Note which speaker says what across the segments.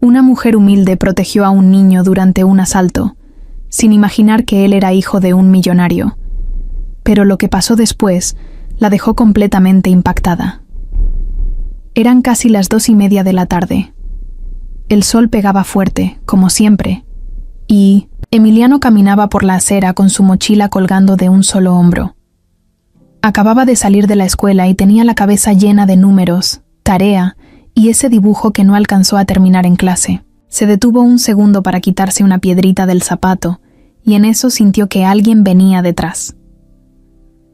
Speaker 1: Una mujer humilde protegió a un niño durante un asalto, sin imaginar que él era hijo de un millonario. Pero lo que pasó después la dejó completamente impactada. Eran casi las 2:30 de la tarde. El sol pegaba fuerte, como siempre, y Emiliano caminaba por la acera con su mochila colgando de un solo hombro. Acababa de salir de la escuela y tenía la cabeza llena de números, tarea y ese dibujo que no alcanzó a terminar en clase. Se detuvo un segundo para quitarse una piedrita del zapato y en eso sintió que alguien venía detrás.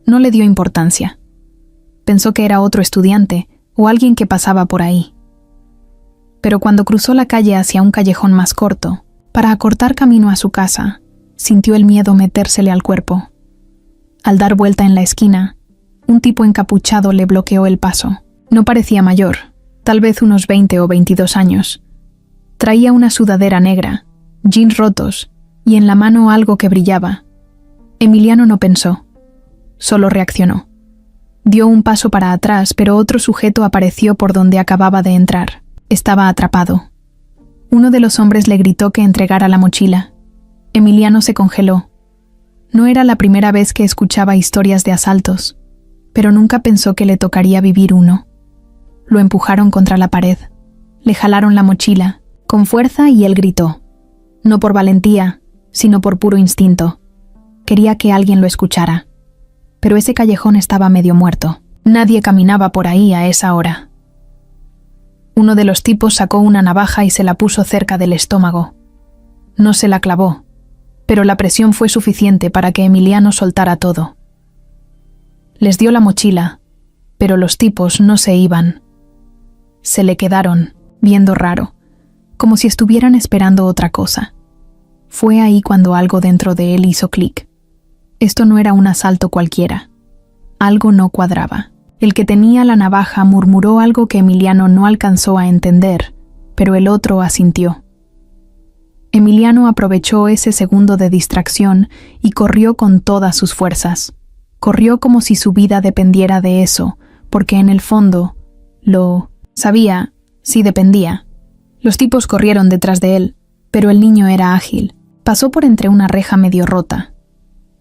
Speaker 1: No le dio importancia. Pensó que era otro estudiante o alguien que pasaba por ahí. Pero cuando cruzó la calle hacia un callejón más corto, para acortar camino a su casa, sintió el miedo metérsele al cuerpo. Al dar vuelta en la esquina, un tipo encapuchado le bloqueó el paso. No parecía mayor, tal vez unos 20 o 22 años. Traía una sudadera negra, jeans rotos y en la mano algo que brillaba. Emiliano no pensó, solo reaccionó. Dio un paso para atrás, pero otro sujeto apareció por donde acababa de entrar. Estaba atrapado. Uno de los hombres le gritó que entregara la mochila. Emiliano se congeló. No era la primera vez que escuchaba historias de asaltos, pero nunca pensó que le tocaría vivir uno. Lo empujaron contra la pared. Le jalaron la mochila, con fuerza, y él gritó. No por valentía, sino por puro instinto. Quería que alguien lo escuchara. Pero ese callejón estaba medio muerto. Nadie caminaba por ahí a esa hora. Uno de los tipos sacó una navaja y se la puso cerca del estómago. No se la clavó, pero la presión fue suficiente para que Emiliano soltara todo. Les dio la mochila, pero los tipos no se iban. Se le quedaron, viendo raro, como si estuvieran esperando otra cosa. Fue ahí cuando algo dentro de él hizo clic. Esto no era un asalto cualquiera. Algo no cuadraba. El que tenía la navaja murmuró algo que Emiliano no alcanzó a entender, pero el otro asintió. Emiliano aprovechó ese segundo de distracción y corrió con todas sus fuerzas. Corrió como si su vida dependiera de eso, porque en el fondo lo sabía, sí dependía. Los tipos corrieron detrás de él, pero el niño era ágil. Pasó por entre una reja medio rota.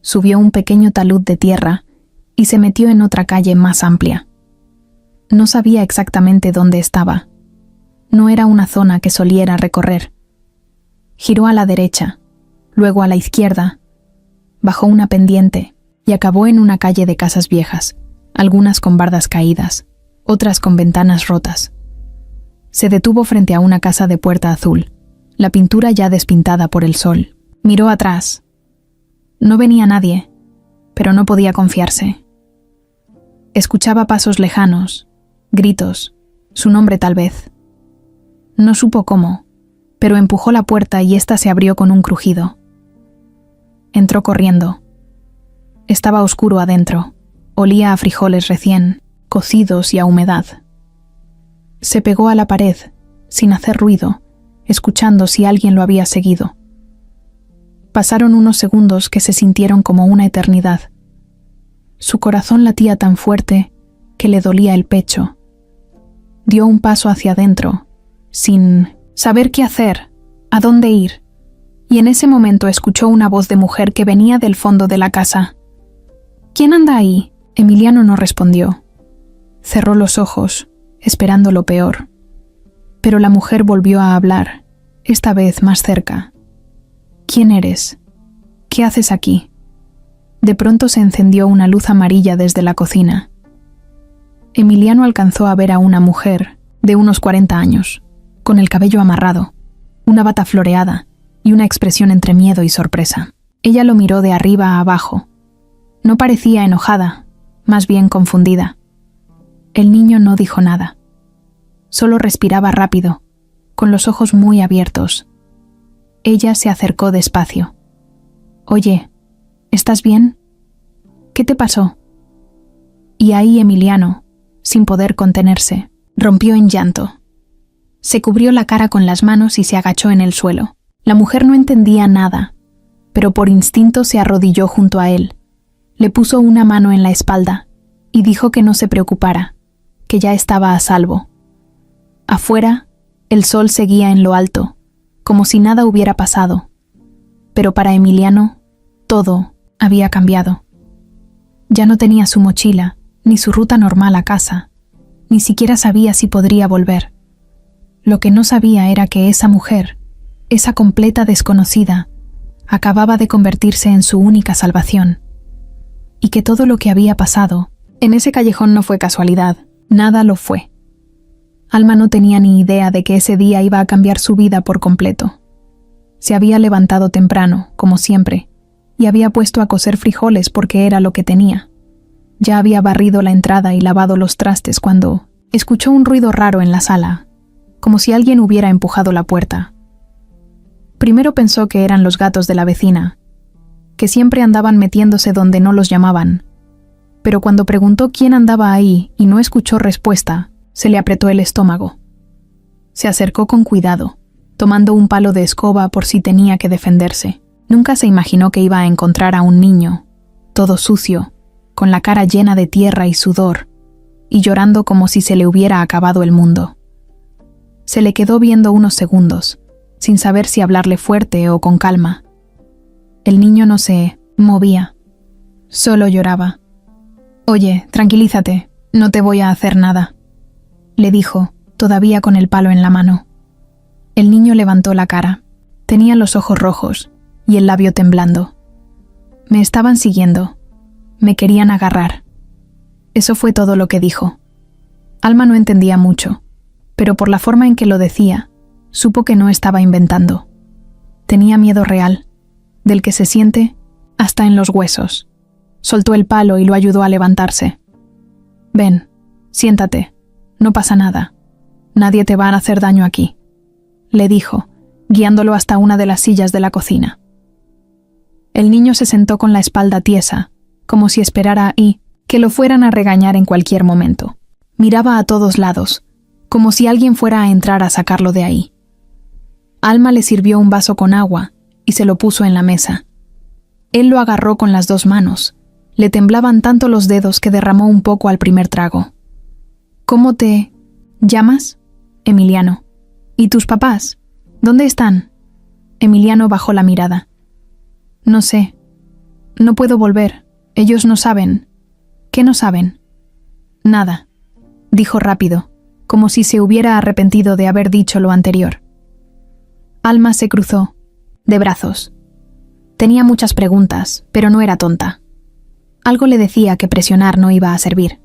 Speaker 1: Subió un pequeño talud de tierra y se metió en otra calle más amplia. No sabía exactamente dónde estaba. No era una zona que soliera recorrer. Giró a la derecha, luego a la izquierda, bajó una pendiente y acabó en una calle de casas viejas, algunas con bardas caídas, otras con ventanas rotas. Se detuvo frente a una casa de puerta azul, la pintura ya despintada por el sol. Miró atrás. No venía nadie, pero no podía confiarse. Escuchaba pasos lejanos, gritos, su nombre tal vez. No supo cómo, pero empujó la puerta y ésta se abrió con un crujido. Entró corriendo. Estaba oscuro adentro, olía a frijoles recién cocidos y a humedad. Se pegó a la pared, sin hacer ruido, escuchando si alguien lo había seguido. Pasaron unos segundos que se sintieron como una eternidad. Su corazón latía tan fuerte que le dolía el pecho. Dio un paso hacia adentro, sin saber qué hacer, a dónde ir, y en ese momento escuchó una voz de mujer que venía del fondo de la casa. ¿Quién anda ahí? Emiliano no respondió. Cerró los ojos, esperando lo peor. Pero la mujer volvió a hablar, esta vez más cerca. ¿Quién eres? ¿Qué haces aquí? De pronto se encendió una luz amarilla desde la cocina. Emiliano alcanzó a ver a una mujer de unos 40 años, con el cabello amarrado, una bata floreada y una expresión entre miedo y sorpresa. Ella lo miró de arriba a abajo. No parecía enojada, más bien confundida. El niño no dijo nada. Solo respiraba rápido, con los ojos muy abiertos. Ella se acercó despacio. «Oye, ¿estás bien? ¿Qué te pasó?» Y ahí Emiliano, sin poder contenerse, rompió en llanto. Se cubrió la cara con las manos y se agachó en el suelo. La mujer no entendía nada, pero por instinto se arrodilló junto a él. Le puso una mano en la espalda y dijo que no se preocupara, que ya estaba a salvo. Afuera, El sol seguía en lo alto, como si nada hubiera pasado. Pero para Emiliano, todo había cambiado. Ya no tenía su mochila, ni su ruta normal a casa. Ni siquiera sabía si podría volver. Lo que no sabía era que esa mujer, esa completa desconocida, acababa de convertirse en su única salvación. Y que todo lo que había pasado en ese callejón no fue casualidad, nada lo fue. Alma no tenía ni idea de que ese día iba a cambiar su vida por completo. Se había levantado temprano, como siempre, y había puesto a cocer frijoles porque era lo que tenía. Ya había barrido la entrada y lavado los trastes cuando escuchó un ruido raro en la sala, como si alguien hubiera empujado la puerta. Primero pensó que eran los gatos de la vecina, que siempre andaban metiéndose donde no los llamaban, pero cuando preguntó quién andaba ahí y no escuchó respuesta, se le apretó el estómago. Se acercó con cuidado, tomando un palo de escoba por si tenía que defenderse. Nunca se imaginó que iba a encontrar a un niño, todo sucio, con la cara llena de tierra y sudor, y llorando como si se le hubiera acabado el mundo. Se le quedó viendo unos segundos, sin saber si hablarle fuerte o con calma. El niño no se movía, solo lloraba. «Oye, tranquilízate, no te voy a hacer nada», le dijo, todavía con el palo en la mano. El niño levantó la cara. Tenía los ojos rojos y el labio temblando. Me estaban siguiendo. Me querían agarrar. Eso fue todo lo que dijo. Alma no entendía mucho, pero por la forma en que lo decía, supo que no estaba inventando. Tenía miedo real, del que se siente hasta en los huesos. Soltó el palo y lo ayudó a levantarse. «Ven, siéntate. No pasa nada. Nadie te va a hacer daño aquí», le dijo, guiándolo hasta una de las sillas de la cocina. El niño se sentó con la espalda tiesa, como si esperara ahí que lo fueran a regañar en cualquier momento. Miraba a todos lados, como si alguien fuera a entrar a sacarlo de ahí. Alma le sirvió un vaso con agua y se lo puso en la mesa. Él lo agarró con las 2 manos. Le temblaban tanto los dedos que derramó un poco al primer trago. «¿Cómo te llamas?» «Emiliano». «¿Y tus papás? ¿Dónde están?» Emiliano bajó la mirada. «No sé. No puedo volver. Ellos no saben». «¿Qué no saben?» «Nada», dijo rápido, como si se hubiera arrepentido de haber dicho lo anterior. Alma se cruzó, de brazos. Tenía muchas preguntas, pero no era tonta. Algo le decía que presionar no iba a servir.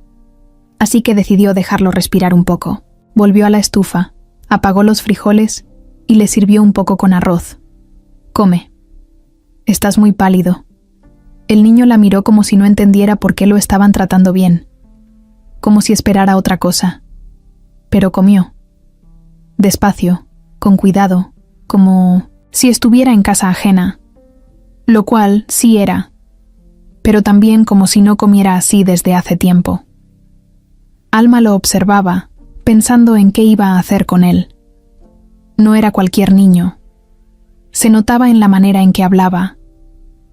Speaker 1: Así que decidió dejarlo respirar un poco. Volvió a la estufa, apagó los frijoles y le sirvió un poco con arroz. «Come. Estás muy pálido». El niño la miró como si no entendiera por qué lo estaban tratando bien, como si esperara otra cosa. Pero comió. Despacio, con cuidado, como si estuviera en casa ajena, lo cual sí era, pero también como si no comiera así desde hace tiempo. Alma lo observaba, pensando en qué iba a hacer con él. No era cualquier niño. Se notaba en la manera en que hablaba,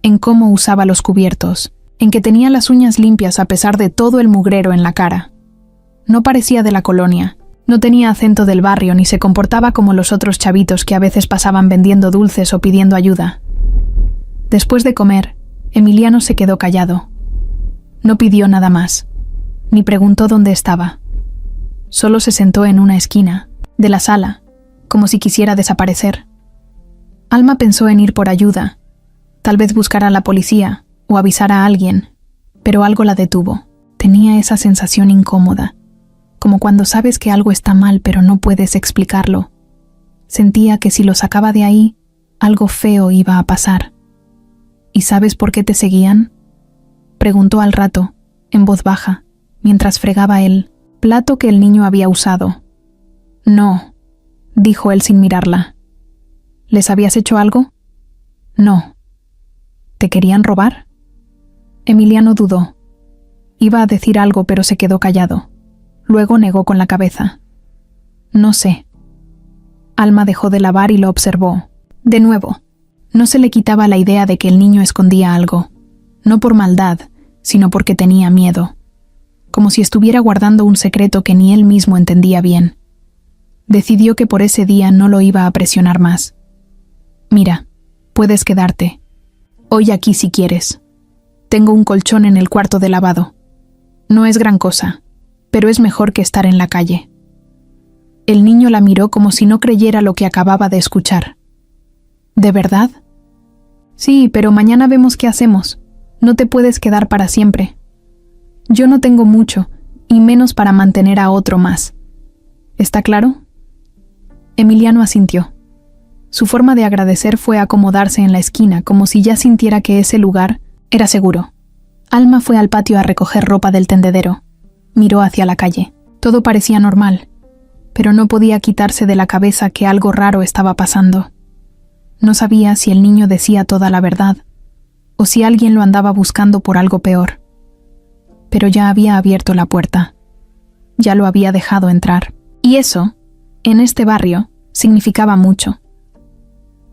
Speaker 1: en cómo usaba los cubiertos, en que tenía las uñas limpias a pesar de todo el mugrero en la cara. No parecía de la colonia, no tenía acento del barrio ni se comportaba como los otros chavitos que a veces pasaban vendiendo dulces o pidiendo ayuda. Después de comer, Emiliano se quedó callado. No pidió nada más, ni preguntó dónde estaba. Solo se sentó en una esquina, de la sala, como si quisiera desaparecer. Alma pensó en ir por ayuda, tal vez buscar a la policía o avisar a alguien, pero algo la detuvo. Tenía esa sensación incómoda, como cuando sabes que algo está mal pero no puedes explicarlo. Sentía que si lo sacaba de ahí, algo feo iba a pasar. ¿Y sabes por qué te seguían?, preguntó al rato, en voz baja, mientras fregaba el plato que el niño había usado. «No», dijo él sin mirarla. «¿Les habías hecho algo?» «No». «¿Te querían robar?» Emiliano dudó. Iba a decir algo pero se quedó callado. Luego negó con la cabeza. «No sé». Alma dejó de lavar y lo observó. De nuevo, no se le quitaba la idea de que el niño escondía algo, no por maldad, sino porque tenía miedo, como si estuviera guardando un secreto que ni él mismo entendía bien. Decidió que por ese día no lo iba a presionar más. Mira, puedes quedarte. Hoy aquí si quieres. Tengo un colchón en el cuarto de lavado. No es gran cosa, pero es mejor que estar en la calle. El niño la miró como si no creyera lo que acababa de escuchar. ¿De verdad? Sí, pero mañana vemos qué hacemos. No te puedes quedar para siempre. Yo no tengo mucho, y menos para mantener a otro más. ¿Está claro? Emiliano asintió. Su forma de agradecer fue acomodarse en la esquina, como si ya sintiera que ese lugar era seguro. Alma fue al patio a recoger ropa del tendedero. Miró hacia la calle. Todo parecía normal, pero no podía quitarse de la cabeza que algo raro estaba pasando. No sabía si el niño decía toda la verdad, o si alguien lo andaba buscando por algo peor. Pero ya había abierto la puerta. Ya lo había dejado entrar. Y eso, en este barrio, significaba mucho.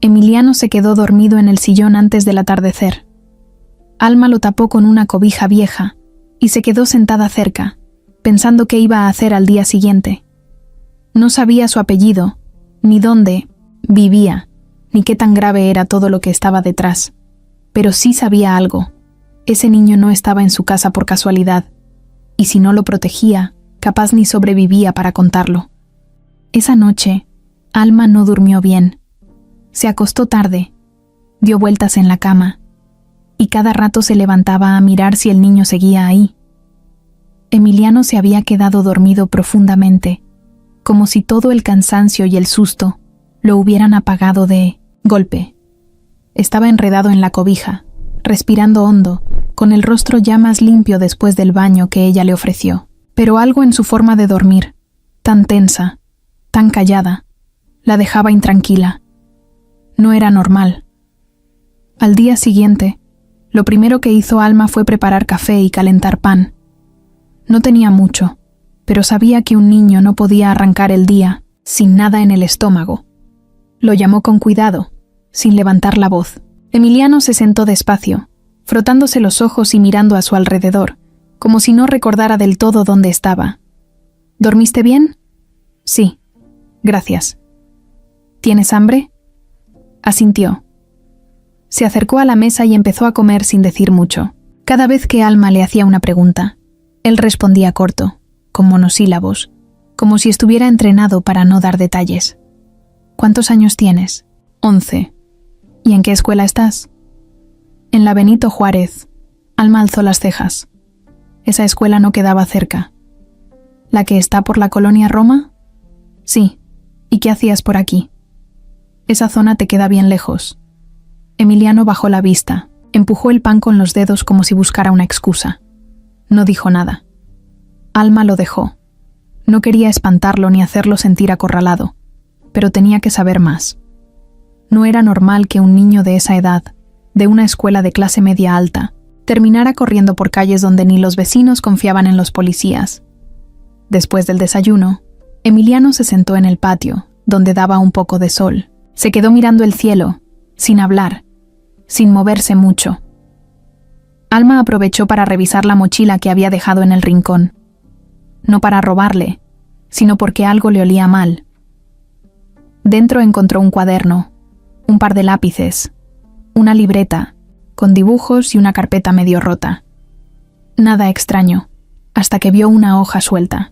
Speaker 1: Emiliano se quedó dormido en el sillón antes del atardecer. Alma lo tapó con una cobija vieja y se quedó sentada cerca, pensando qué iba a hacer al día siguiente. No sabía su apellido, ni dónde vivía, ni qué tan grave era todo lo que estaba detrás. Pero sí sabía algo. Ese niño no estaba en su casa por casualidad, y si no lo protegía, capaz ni sobrevivía para contarlo. Esa noche, Alma no durmió bien. Se acostó tarde, dio vueltas en la cama, y cada rato se levantaba a mirar si el niño seguía ahí. Emiliano se había quedado dormido profundamente, como si todo el cansancio y el susto lo hubieran apagado de golpe. Estaba enredado en la cobija, respirando hondo, con el rostro ya más limpio después del baño que ella le ofreció. Pero algo en su forma de dormir, tan tensa, tan callada, la dejaba intranquila. No era normal. Al día siguiente, lo primero que hizo Alma fue preparar café y calentar pan. No tenía mucho, pero sabía que un niño no podía arrancar el día sin nada en el estómago. Lo llamó con cuidado, sin levantar la voz. Emiliano se sentó despacio, frotándose los ojos y mirando a su alrededor, como si no recordara del todo dónde estaba. ¿Dormiste bien? Sí, gracias. ¿Tienes hambre? Asintió. Se acercó a la mesa y empezó a comer sin decir mucho. Cada vez que Alma le hacía una pregunta, él respondía corto, con monosílabos, como si estuviera entrenado para no dar detalles. ¿Cuántos años tienes? 11. ¿Y en qué escuela estás? En la Benito Juárez. Alma alzó las cejas. Esa escuela no quedaba cerca. ¿La que está por la colonia Roma? Sí. ¿Y qué hacías por aquí? Esa zona te queda bien lejos. Emiliano bajó la vista, empujó el pan con los dedos como si buscara una excusa. No dijo nada. Alma lo dejó. No quería espantarlo ni hacerlo sentir acorralado, pero tenía que saber más. No era normal que un niño de esa edad, de una escuela de clase media alta, terminara corriendo por calles donde ni los vecinos confiaban en los policías. Después del desayuno, Emiliano se sentó en el patio, donde daba un poco de sol. Se quedó mirando el cielo, sin hablar, sin moverse mucho. Alma aprovechó para revisar la mochila que había dejado en el rincón. No para robarle, sino porque algo le olía mal. Dentro encontró un cuaderno, un par de lápices, una libreta, con dibujos y una carpeta medio rota. Nada extraño, hasta que vio una hoja suelta.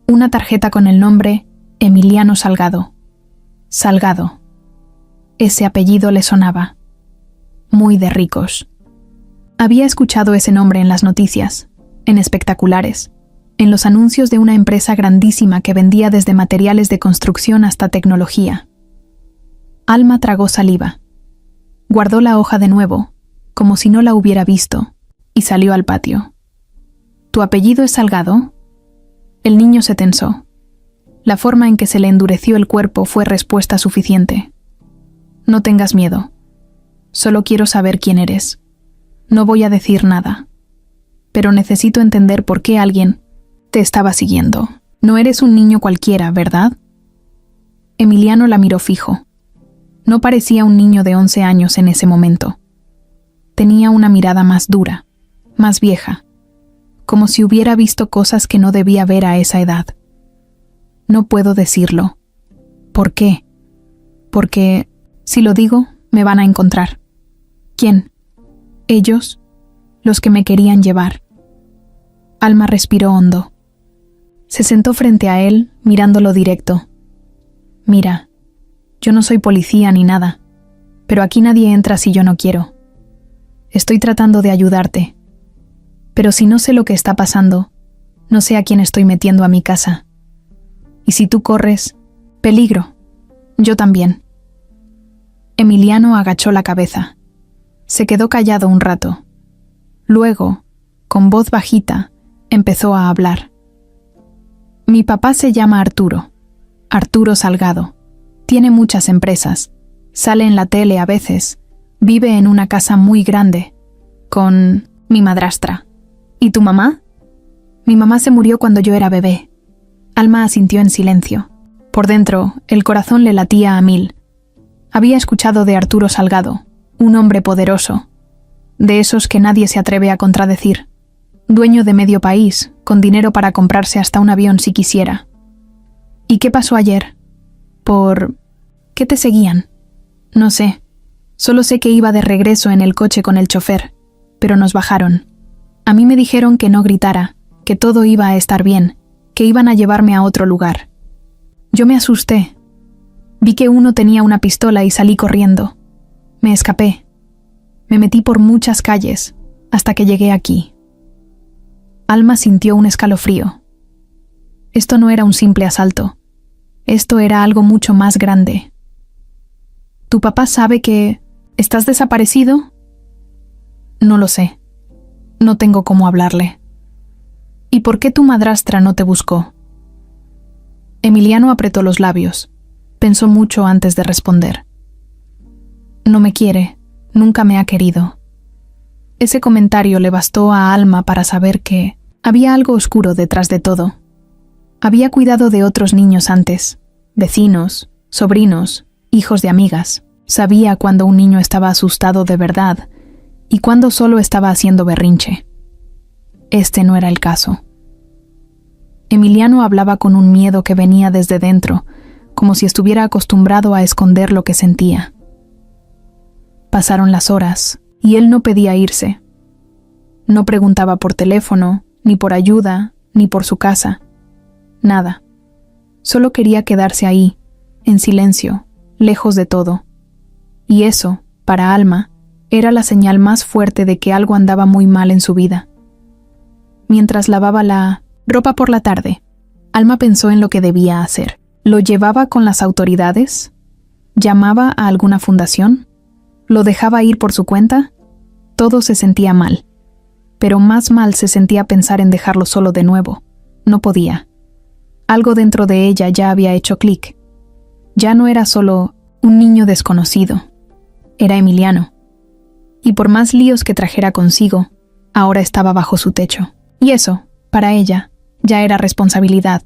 Speaker 1: Una tarjeta con el nombre Emiliano Salgado. Salgado. Ese apellido le sonaba. Muy de ricos. Había escuchado ese nombre en las noticias, en espectaculares, en los anuncios de una empresa grandísima que vendía desde materiales de construcción hasta tecnología. Alma tragó saliva. Guardó la hoja de nuevo, como si no la hubiera visto, y salió al patio. ¿Tu apellido es Salgado? El niño se tensó. La forma en que se le endureció el cuerpo fue respuesta suficiente. No tengas miedo. Solo quiero saber quién eres. No voy a decir nada. Pero necesito entender por qué alguien te estaba siguiendo. No eres un niño cualquiera, ¿verdad? Emiliano la miró fijo. No parecía un niño de 11 años en ese momento. Tenía una mirada más dura, más vieja, como si hubiera visto cosas que no debía ver a esa edad. No puedo decirlo. ¿Por qué? Porque, si lo digo, me van a encontrar. ¿Quién? Ellos, los que me querían llevar. Alma respiró hondo. Se sentó frente a él, mirándolo directo. Mira, yo no soy policía ni nada, pero aquí nadie entra si yo no quiero. Estoy tratando de ayudarte, pero si no sé lo que está pasando, no sé a quién estoy metiendo a mi casa. Y si tú corres, peligro. Yo también. Emiliano agachó la cabeza. Se quedó callado un rato. Luego, con voz bajita, empezó a hablar. Mi papá se llama Arturo. Arturo Salgado. Tiene muchas empresas. Sale en la tele a veces. Vive en una casa muy grande. Con mi madrastra. ¿Y tu mamá? Mi mamá se murió cuando yo era bebé. Alma asintió en silencio. Por dentro, el corazón le latía a 1000. Había escuchado de Arturo Salgado, un hombre poderoso, de esos que nadie se atreve a contradecir, dueño de medio país, con dinero para comprarse hasta un avión si quisiera. ¿Y qué pasó ayer? ¿Por qué te seguían? No sé, solo sé que iba de regreso en el coche con el chofer, pero nos bajaron. A mí me dijeron que no gritara, que todo iba a estar bien, que iban a llevarme a otro lugar. Yo me asusté. Vi que uno tenía una pistola y salí corriendo. Me escapé. Me metí por muchas calles, hasta que llegué aquí. Alma sintió un escalofrío. Esto no era un simple asalto. Esto era algo mucho más grande. ¿Tu papá sabe que estás desaparecido? No lo sé. No tengo cómo hablarle. ¿Y por qué tu madrastra no te buscó? Emiliano apretó los labios. Pensó mucho antes de responder. No me quiere, nunca me ha querido. Ese comentario le bastó a Alma para saber que había algo oscuro detrás de todo. Había cuidado de otros niños antes, vecinos, sobrinos, hijos de amigas. Sabía cuando un niño estaba asustado de verdad y cuando solo estaba haciendo berrinche. Este no era el caso. Emiliano hablaba con un miedo que venía desde dentro, como si estuviera acostumbrado a esconder lo que sentía. Pasaron las horas, y él no pedía irse. No preguntaba por teléfono, ni por ayuda, ni por su casa. Nada. Solo quería quedarse ahí, en silencio, lejos de todo. Y eso, para Alma, era la señal más fuerte de que algo andaba muy mal en su vida. Mientras lavaba la ropa por la tarde, Alma pensó en lo que debía hacer. ¿Lo llevaba con las autoridades? ¿Llamaba a alguna fundación? ¿Lo dejaba ir por su cuenta? Todo se sentía mal. Pero más mal se sentía pensar en dejarlo solo de nuevo. No podía. Algo dentro de ella ya había hecho clic. Ya no era solo un niño desconocido. Era Emiliano. Y por más líos que trajera consigo, ahora estaba bajo su techo. Y eso, para ella, ya era responsabilidad.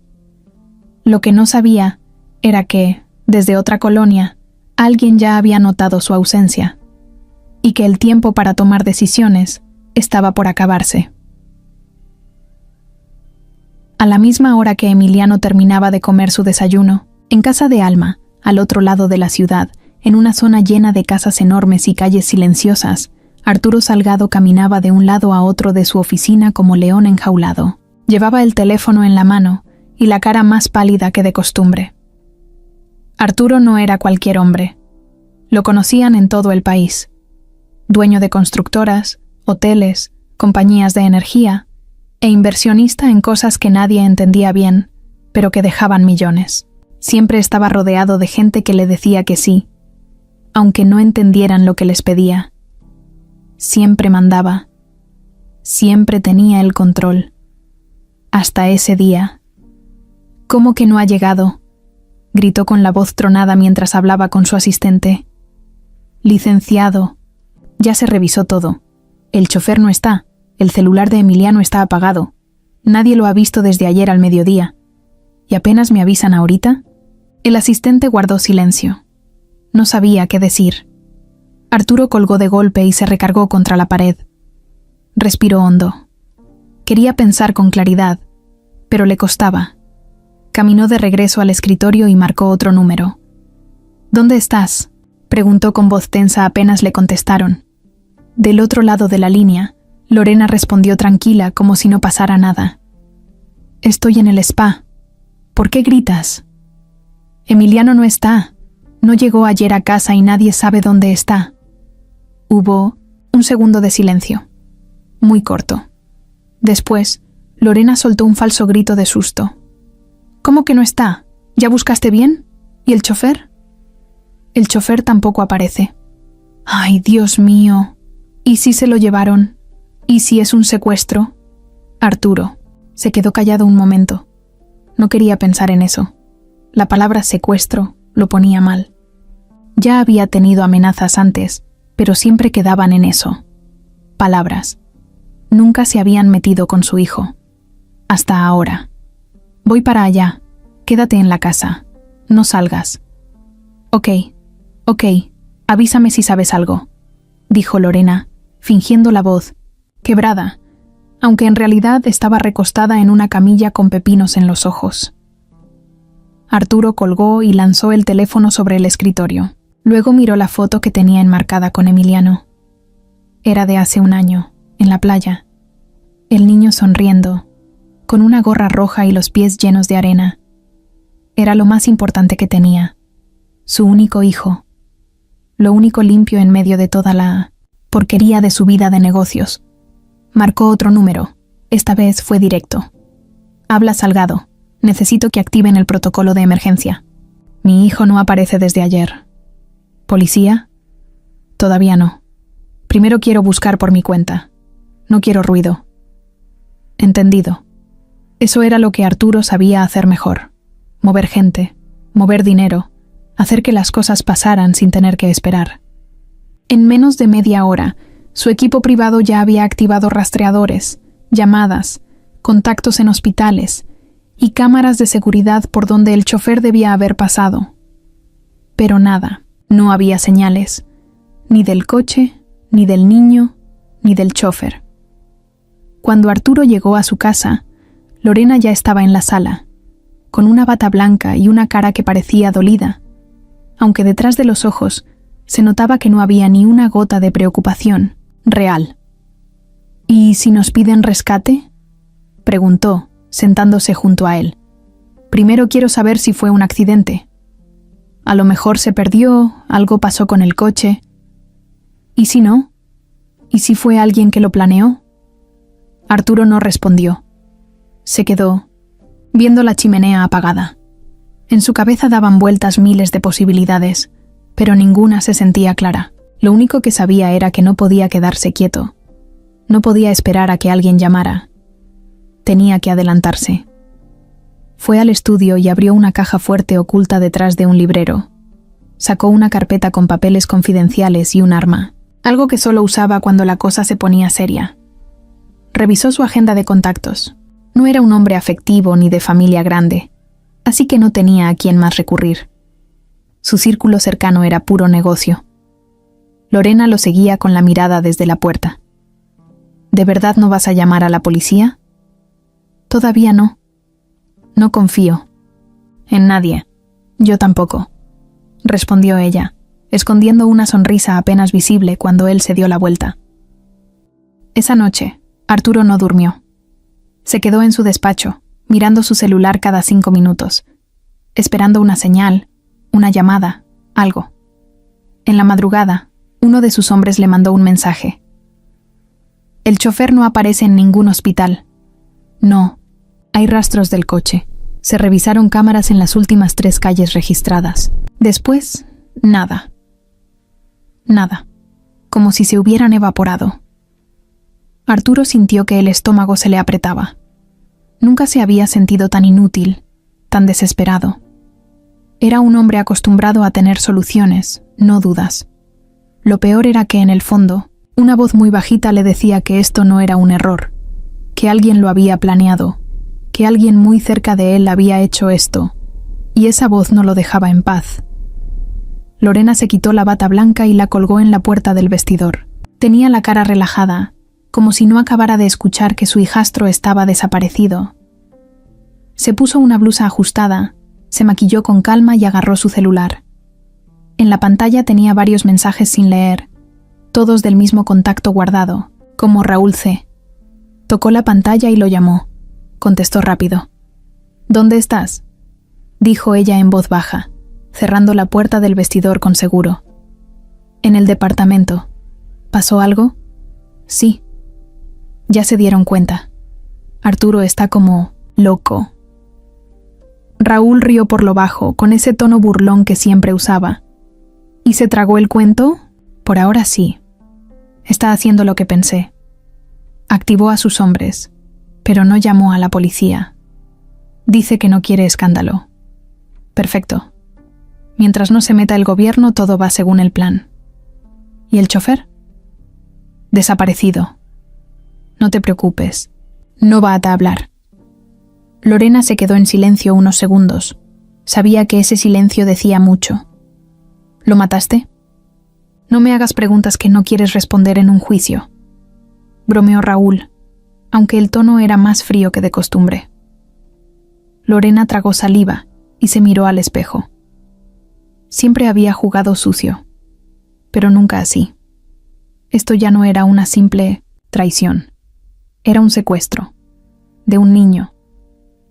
Speaker 1: Lo que no sabía era que, desde otra colonia, alguien ya había notado su ausencia, y que el tiempo para tomar decisiones estaba por acabarse. A la misma hora que Emiliano terminaba de comer su desayuno, en casa de Alma, al otro lado de la ciudad, en una zona llena de casas enormes y calles silenciosas, Arturo Salgado caminaba de un lado a otro de su oficina como león enjaulado. Llevaba el teléfono en la mano y la cara más pálida que de costumbre. Arturo no era cualquier hombre. Lo conocían en todo el país. Dueño de constructoras, hoteles, compañías de energía e inversionista en cosas que nadie entendía bien, pero que dejaban millones. Siempre estaba rodeado de gente que le decía que sí, aunque no entendieran lo que les pedía. Siempre mandaba. Siempre tenía el control. Hasta ese día. ¿Cómo que no ha llegado?, gritó con la voz tronada mientras hablaba con su asistente. Licenciado. Ya se revisó todo. El chofer no está. El celular de Emiliano está apagado. Nadie lo ha visto desde ayer al mediodía. ¿Y apenas me avisan ahorita? El asistente guardó silencio. No sabía qué decir. Arturo colgó de golpe y se recargó contra la pared. Respiró hondo. Quería pensar con claridad, pero le costaba. Caminó de regreso al escritorio y marcó otro número. ¿Dónde estás?, preguntó con voz tensa apenas le contestaron. Del otro lado de la línea, Lorena respondió tranquila como si no pasara nada. Estoy en el spa. ¿Por qué gritas? Emiliano no está. No llegó ayer a casa y nadie sabe dónde está. Hubo un segundo de silencio. Muy corto. Después, Lorena soltó un falso grito de susto. ¿Cómo que no está? ¿Ya buscaste bien? ¿Y el chofer? El chofer tampoco aparece. ¡Ay, Dios mío! ¿Y si se lo llevaron? ¿Y si es un secuestro? Arturo se quedó callado un momento. No quería pensar en eso. La palabra secuestro lo ponía mal. Ya había tenido amenazas antes, pero siempre quedaban en eso. Palabras. Nunca se habían metido con su hijo. Hasta ahora. Voy para allá. Quédate en la casa. No salgas. Ok. Avísame si sabes algo, dijo Lorena, fingiendo la voz, quebrada, aunque en realidad estaba recostada en una camilla con pepinos en los ojos. Arturo colgó y lanzó el teléfono sobre el escritorio. Luego miró la foto que tenía enmarcada con Emiliano. Era de hace un año, en la playa. El niño sonriendo, con una gorra roja y los pies llenos de arena. Era lo más importante que tenía. Su único hijo. Lo único limpio en medio de toda la porquería de su vida de negocios. Marcó otro número. Esta vez fue directo. Habla Salgado. Necesito que activen el protocolo de emergencia. Mi hijo no aparece desde ayer. ¿Policía? Todavía no. Primero quiero buscar por mi cuenta. No quiero ruido. Entendido. Eso era lo que Arturo sabía hacer mejor. Mover gente, mover dinero, hacer que las cosas pasaran sin tener que esperar. En menos de media hora, su equipo privado ya había activado rastreadores, llamadas, contactos en hospitales y cámaras de seguridad por donde el chofer debía haber pasado. Pero nada, no había señales, ni del coche, ni del niño, ni del chofer. Cuando Arturo llegó a su casa, Lorena ya estaba en la sala, con una bata blanca y una cara que parecía dolida, aunque detrás de los ojos se notaba que no había ni una gota de preocupación real. ¿Y si nos piden rescate?, preguntó, sentándose junto a él. Primero quiero saber si fue un accidente. A lo mejor se perdió, algo pasó con el coche. ¿Y si no? ¿Y si fue alguien que lo planeó? Arturo no respondió. Se quedó viendo la chimenea apagada. En su cabeza daban vueltas miles de posibilidades, pero ninguna se sentía clara. Lo único que sabía era que no podía quedarse quieto. No podía esperar a que alguien llamara. Tenía que adelantarse. Fue al estudio y abrió una caja fuerte oculta detrás de un librero. Sacó una carpeta con papeles confidenciales y un arma, algo que solo usaba cuando la cosa se ponía seria. Revisó su agenda de contactos. No era un hombre afectivo ni de familia grande, así que no tenía a quién más recurrir. Su círculo cercano era puro negocio. Lorena lo seguía con la mirada desde la puerta. ¿De verdad no vas a llamar a la policía? Todavía no. No confío. En nadie. Yo tampoco, respondió ella, escondiendo una sonrisa apenas visible cuando él se dio la vuelta. Esa noche, Arturo no durmió. Se quedó en su despacho, mirando su celular cada 5 minutos, esperando una señal, una llamada, algo. En la madrugada, uno de sus hombres le mandó un mensaje. El chofer no aparece en ningún hospital. No, hay rastros del coche. Se revisaron cámaras en las últimas 3 calles registradas. Después, nada. Nada. Como si se hubieran evaporado. Arturo sintió que el estómago se le apretaba. Nunca se había sentido tan inútil, tan desesperado. Era un hombre acostumbrado a tener soluciones, no dudas. Lo peor era que en el fondo, una voz muy bajita le decía que esto no era un error, que alguien lo había planeado, que alguien muy cerca de él había hecho esto, y esa voz no lo dejaba en paz. Lorena se quitó la bata blanca y la colgó en la puerta del vestidor. Tenía la cara relajada, como si no acabara de escuchar que su hijastro estaba desaparecido. Se puso una blusa ajustada, se maquilló con calma y agarró su celular. En la pantalla tenía varios mensajes sin leer, todos del mismo contacto guardado, como Raúl C. Tocó la pantalla y lo llamó. Contestó rápido. «¿Dónde estás?», dijo ella en voz baja, cerrando la puerta del vestidor con seguro. «En el departamento. ¿Pasó algo?». «Sí». Ya se dieron cuenta. Arturo está como loco. Raúl rió por lo bajo, con ese tono burlón que siempre usaba. ¿Y se tragó el cuento? Por ahora sí. Está haciendo lo que pensé. Activó a sus hombres, pero no llamó a la policía. Dice que no quiere escándalo. Perfecto. Mientras no se meta el gobierno, todo va según el plan. ¿Y el chofer? Desaparecido. No te preocupes. No va a hablar. Lorena se quedó en silencio unos segundos. Sabía que ese silencio decía mucho. ¿Lo mataste? No me hagas preguntas que no quieres responder en un juicio. Bromeó Raúl, aunque el tono era más frío que de costumbre. Lorena tragó saliva y se miró al espejo. Siempre había jugado sucio, pero nunca así. Esto ya no era una simple traición. Era un secuestro. De un niño.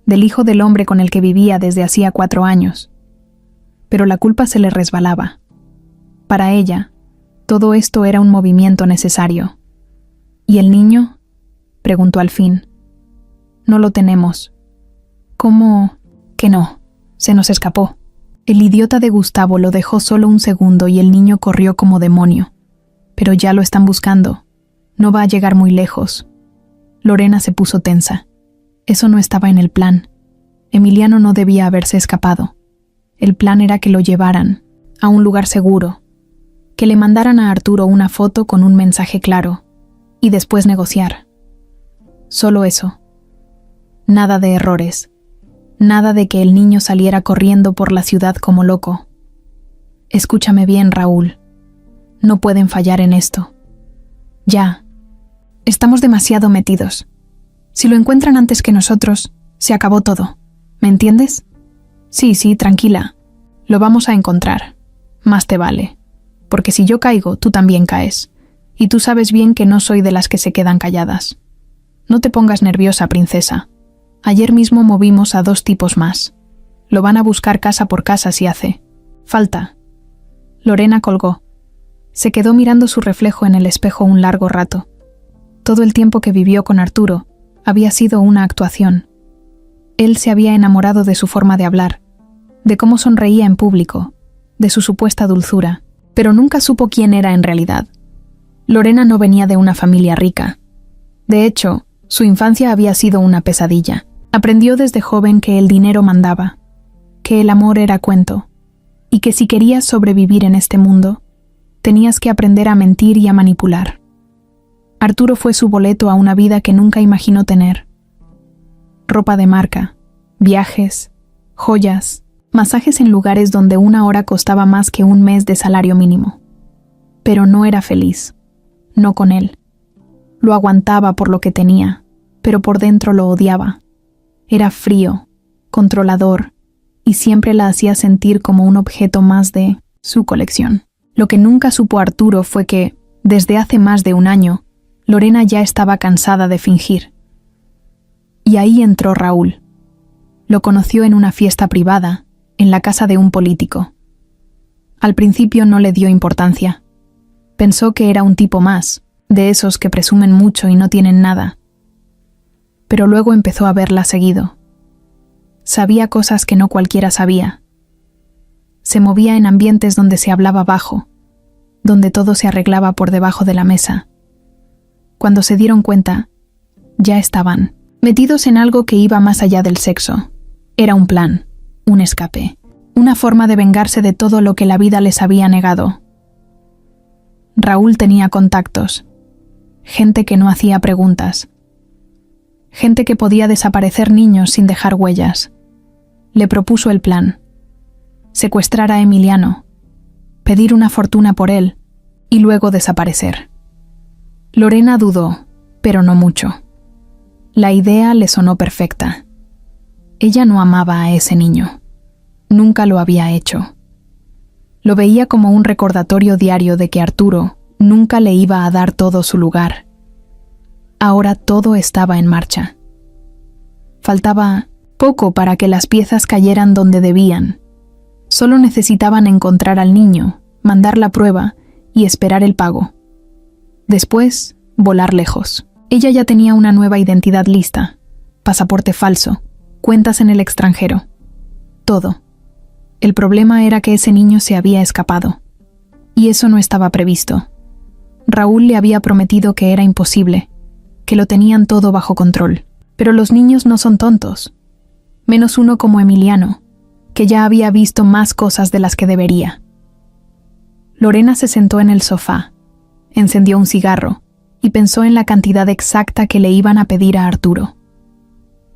Speaker 1: Del hijo del hombre con el que vivía desde hacía 4 años. Pero la culpa se le resbalaba. Para ella, todo esto era un movimiento necesario. ¿Y el niño?, preguntó al fin. No lo tenemos. ¿Cómo que no? Se nos escapó. El idiota de Gustavo lo dejó solo un segundo y el niño corrió como demonio. Pero ya lo están buscando. No va a llegar muy lejos. Lorena se puso tensa. Eso no estaba en el plan. Emiliano no debía haberse escapado. El plan era que lo llevaran a un lugar seguro, que le mandaran a Arturo una foto con un mensaje claro, y después negociar. Solo eso. Nada de errores. Nada de que el niño saliera corriendo por la ciudad como loco. Escúchame bien, Raúl. No pueden fallar en esto. Ya. Estamos demasiado metidos. Si lo encuentran antes que nosotros, se acabó todo. ¿Me entiendes? Sí, tranquila. Lo vamos a encontrar. Más te vale. Porque si yo caigo, tú también caes. Y tú sabes bien que no soy de las que se quedan calladas. No te pongas nerviosa, princesa. Ayer mismo movimos a 2 tipos más. Lo van a buscar casa por casa si hace falta. Lorena colgó. Se quedó mirando su reflejo en el espejo un largo rato. Todo el tiempo que vivió con Arturo había sido una actuación. Él se había enamorado de su forma de hablar, de cómo sonreía en público, de su supuesta dulzura, pero nunca supo quién era en realidad. Lorena no venía de una familia rica. De hecho, su infancia había sido una pesadilla. Aprendió desde joven que el dinero mandaba, que el amor era cuento, y que si querías sobrevivir en este mundo, tenías que aprender a mentir y a manipular. Arturo fue su boleto a una vida que nunca imaginó tener. Ropa de marca, viajes, joyas, masajes en lugares donde 1 hora costaba más que 1 mes de salario mínimo. Pero no era feliz, no con él. Lo aguantaba por lo que tenía, pero por dentro lo odiaba. Era frío, controlador, y siempre la hacía sentir como un objeto más de su colección. Lo que nunca supo Arturo fue que, desde hace más de 1 año, Lorena ya estaba cansada de fingir. Y ahí entró Raúl. Lo conoció en una fiesta privada, en la casa de un político. Al principio no le dio importancia. Pensó que era un tipo más, de esos que presumen mucho y no tienen nada. Pero luego empezó a verla seguido. Sabía cosas que no cualquiera sabía. Se movía en ambientes donde se hablaba bajo, donde todo se arreglaba por debajo de la mesa. Cuando se dieron cuenta, ya estaban metidos en algo que iba más allá del sexo. Era un plan, un escape, una forma de vengarse de todo lo que la vida les había negado. Raúl tenía contactos, gente que no hacía preguntas, gente que podía desaparecer niños sin dejar huellas. Le propuso el plan: secuestrar a Emiliano, pedir una fortuna por él y luego desaparecer. Lorena dudó, pero no mucho. La idea le sonó perfecta. Ella no amaba a ese niño. Nunca lo había hecho. Lo veía como un recordatorio diario de que Arturo nunca le iba a dar todo su lugar. Ahora todo estaba en marcha. Faltaba poco para que las piezas cayeran donde debían. Solo necesitaban encontrar al niño, mandar la prueba y esperar el pago. Después, volar lejos. Ella ya tenía una nueva identidad lista, pasaporte falso, cuentas en el extranjero. Todo. El problema era que ese niño se había escapado. Y eso no estaba previsto. Raúl le había prometido que era imposible, que lo tenían todo bajo control. Pero los niños no son tontos. Menos uno como Emiliano, que ya había visto más cosas de las que debería. Lorena se sentó en el sofá, encendió un cigarro y pensó en la cantidad exacta que le iban a pedir a Arturo.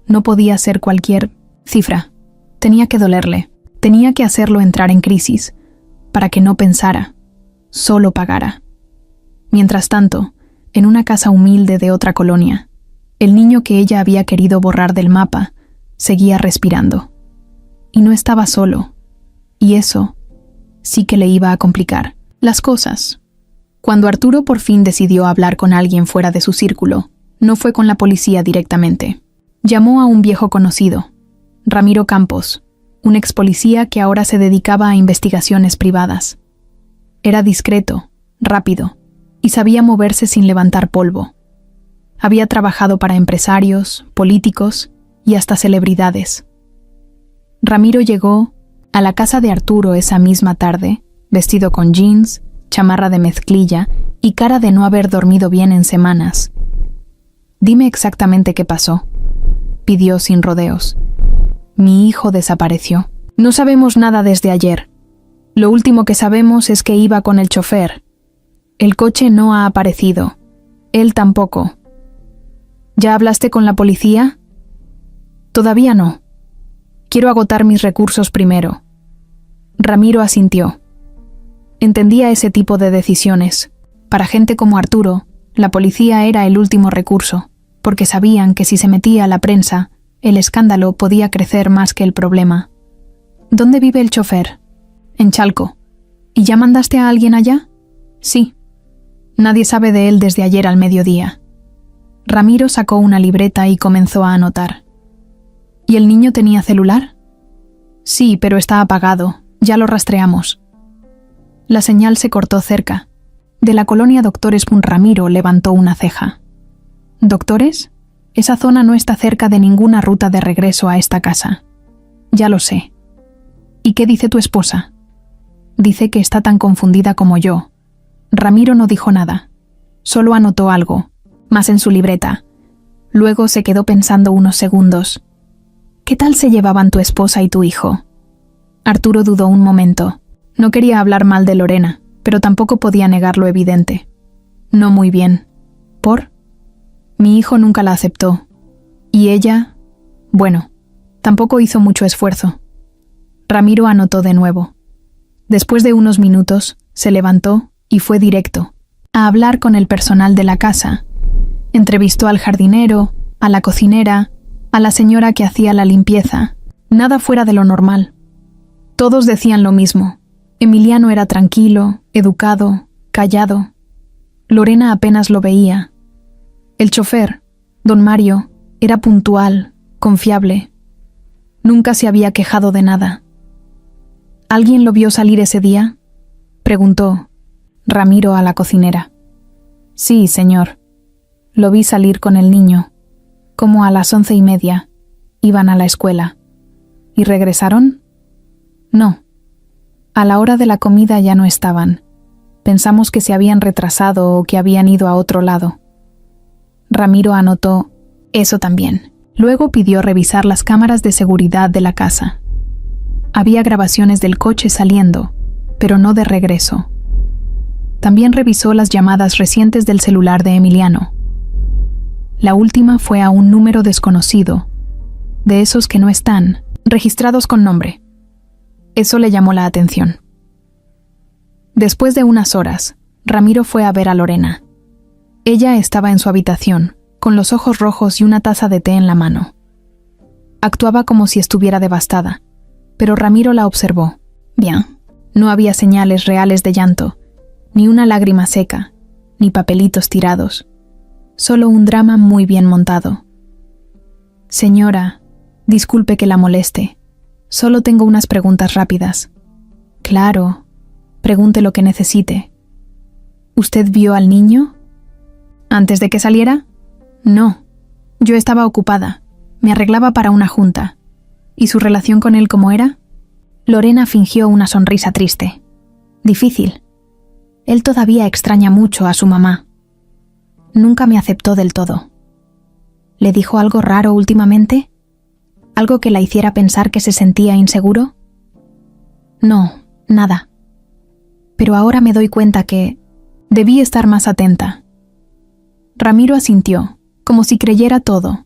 Speaker 1: No podía ser cualquier cifra. Tenía que dolerle. Tenía que hacerlo entrar en crisis, para que no pensara, solo pagara. Mientras tanto, en una casa humilde de otra colonia, el niño que ella había querido borrar del mapa seguía respirando. Y no estaba solo. Y eso sí que le iba a complicar las cosas. Cuando Arturo por fin decidió hablar con alguien fuera de su círculo, no fue con la policía directamente. Llamó a un viejo conocido, Ramiro Campos, un ex policía que ahora se dedicaba a investigaciones privadas. Era discreto, rápido, y sabía moverse sin levantar polvo. Había trabajado para empresarios, políticos y hasta celebridades. Ramiro llegó a la casa de Arturo esa misma tarde, vestido con jeans, chamarra de mezclilla y cara de no haber dormido bien en semanas. «Dime exactamente qué pasó», pidió sin rodeos. «Mi hijo desapareció. No sabemos nada desde ayer. Lo último que sabemos es que iba con el chofer. El coche no ha aparecido. Él tampoco. ¿Ya hablaste con la policía?» «Todavía no. Quiero agotar mis recursos primero». Ramiro asintió. Entendía ese tipo de decisiones. Para gente como Arturo, la policía era el último recurso, porque sabían que si se metía a la prensa, el escándalo podía crecer más que el problema. «¿Dónde vive el chofer?» «En Chalco». «¿Y ya mandaste a alguien allá?» «Sí. Nadie sabe de él desde ayer al mediodía». Ramiro sacó una libreta y comenzó a anotar. «¿Y el niño tenía celular?» «Sí, pero está apagado. Ya lo rastreamos». La señal se cortó cerca. De la colonia Doctores. Ramiro levantó una ceja. «¿Doctores? Esa zona no está cerca de ninguna ruta de regreso a esta casa». «Ya lo sé». «¿Y qué dice tu esposa?» «Dice que está tan confundida como yo». Ramiro no dijo nada. Solo anotó algo, más en su libreta. Luego se quedó pensando unos segundos. «¿Qué tal se llevaban tu esposa y tu hijo?» Arturo dudó un momento. No quería hablar mal de Lorena, pero tampoco podía negar lo evidente. «No muy bien». ¿Por? «Mi hijo nunca la aceptó. Y ella, bueno, tampoco hizo mucho esfuerzo». Ramiro anotó de nuevo. Después de unos minutos, se levantó y fue directo, a hablar con el personal de la casa. Entrevistó al jardinero, a la cocinera, a la señora que hacía la limpieza. Nada fuera de lo normal. Todos decían lo mismo. Emiliano era tranquilo, educado, callado. Lorena apenas lo veía. El chofer, don Mario, era puntual, confiable. Nunca se había quejado de nada. ¿Alguien lo vio salir ese día?, preguntó Ramiro a la cocinera. «Sí, señor. Lo vi salir con el niño. Como a las 11:30. Iban a la escuela». «¿Y regresaron?» «No. A la hora de la comida ya no estaban. Pensamos que se habían retrasado o que habían ido a otro lado». Ramiro anotó eso también. Luego pidió revisar las cámaras de seguridad de la casa. Había grabaciones del coche saliendo, pero no de regreso. También revisó las llamadas recientes del celular de Emiliano. La última fue a un número desconocido, de esos que no están registrados con nombre. Eso le llamó la atención. Después de unas horas, Ramiro fue a ver a Lorena. Ella estaba en su habitación, con los ojos rojos y una taza de té en la mano. Actuaba como si estuviera devastada, pero Ramiro la observó. Bien, no había señales reales de llanto, ni una lágrima seca, ni papelitos tirados. Solo un drama muy bien montado. Señora, disculpe que la moleste. Solo tengo unas preguntas rápidas. Claro, pregunte lo que necesite. ¿Usted vio al niño? ¿Antes de que saliera? No. Yo estaba ocupada. Me arreglaba para una junta. ¿Y su relación con él cómo era? Lorena fingió una sonrisa triste. Difícil. Él todavía extraña mucho a su mamá. Nunca me aceptó del todo. ¿Le dijo algo raro últimamente? ¿Algo que la hiciera pensar que se sentía inseguro? No, nada. Pero ahora me doy cuenta que debí estar más atenta. Ramiro asintió, como si creyera todo,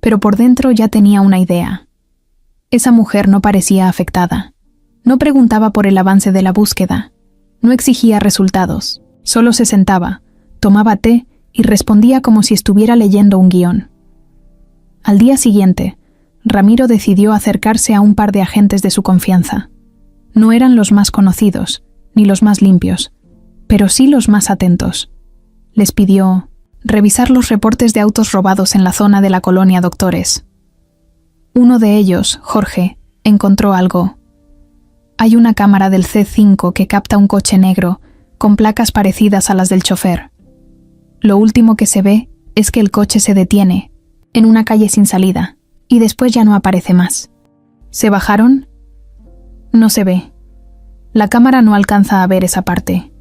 Speaker 1: pero por dentro ya tenía una idea. Esa mujer no parecía afectada. No preguntaba por el avance de la búsqueda. No exigía resultados. Solo se sentaba, tomaba té y respondía como si estuviera leyendo un guión. Al día siguiente, Ramiro decidió acercarse a un par de agentes de su confianza. No eran los más conocidos, ni los más limpios, pero sí los más atentos. Les pidió revisar los reportes de autos robados en la zona de la colonia Doctores. Uno de ellos, Jorge, encontró algo. Hay una cámara del C5 que capta un coche negro, con placas parecidas a las del chofer. Lo último que se ve es que el coche se detiene, en una calle sin salida, y después ya no aparece más. ¿Se bajaron? No se ve. La cámara no alcanza a ver esa parte.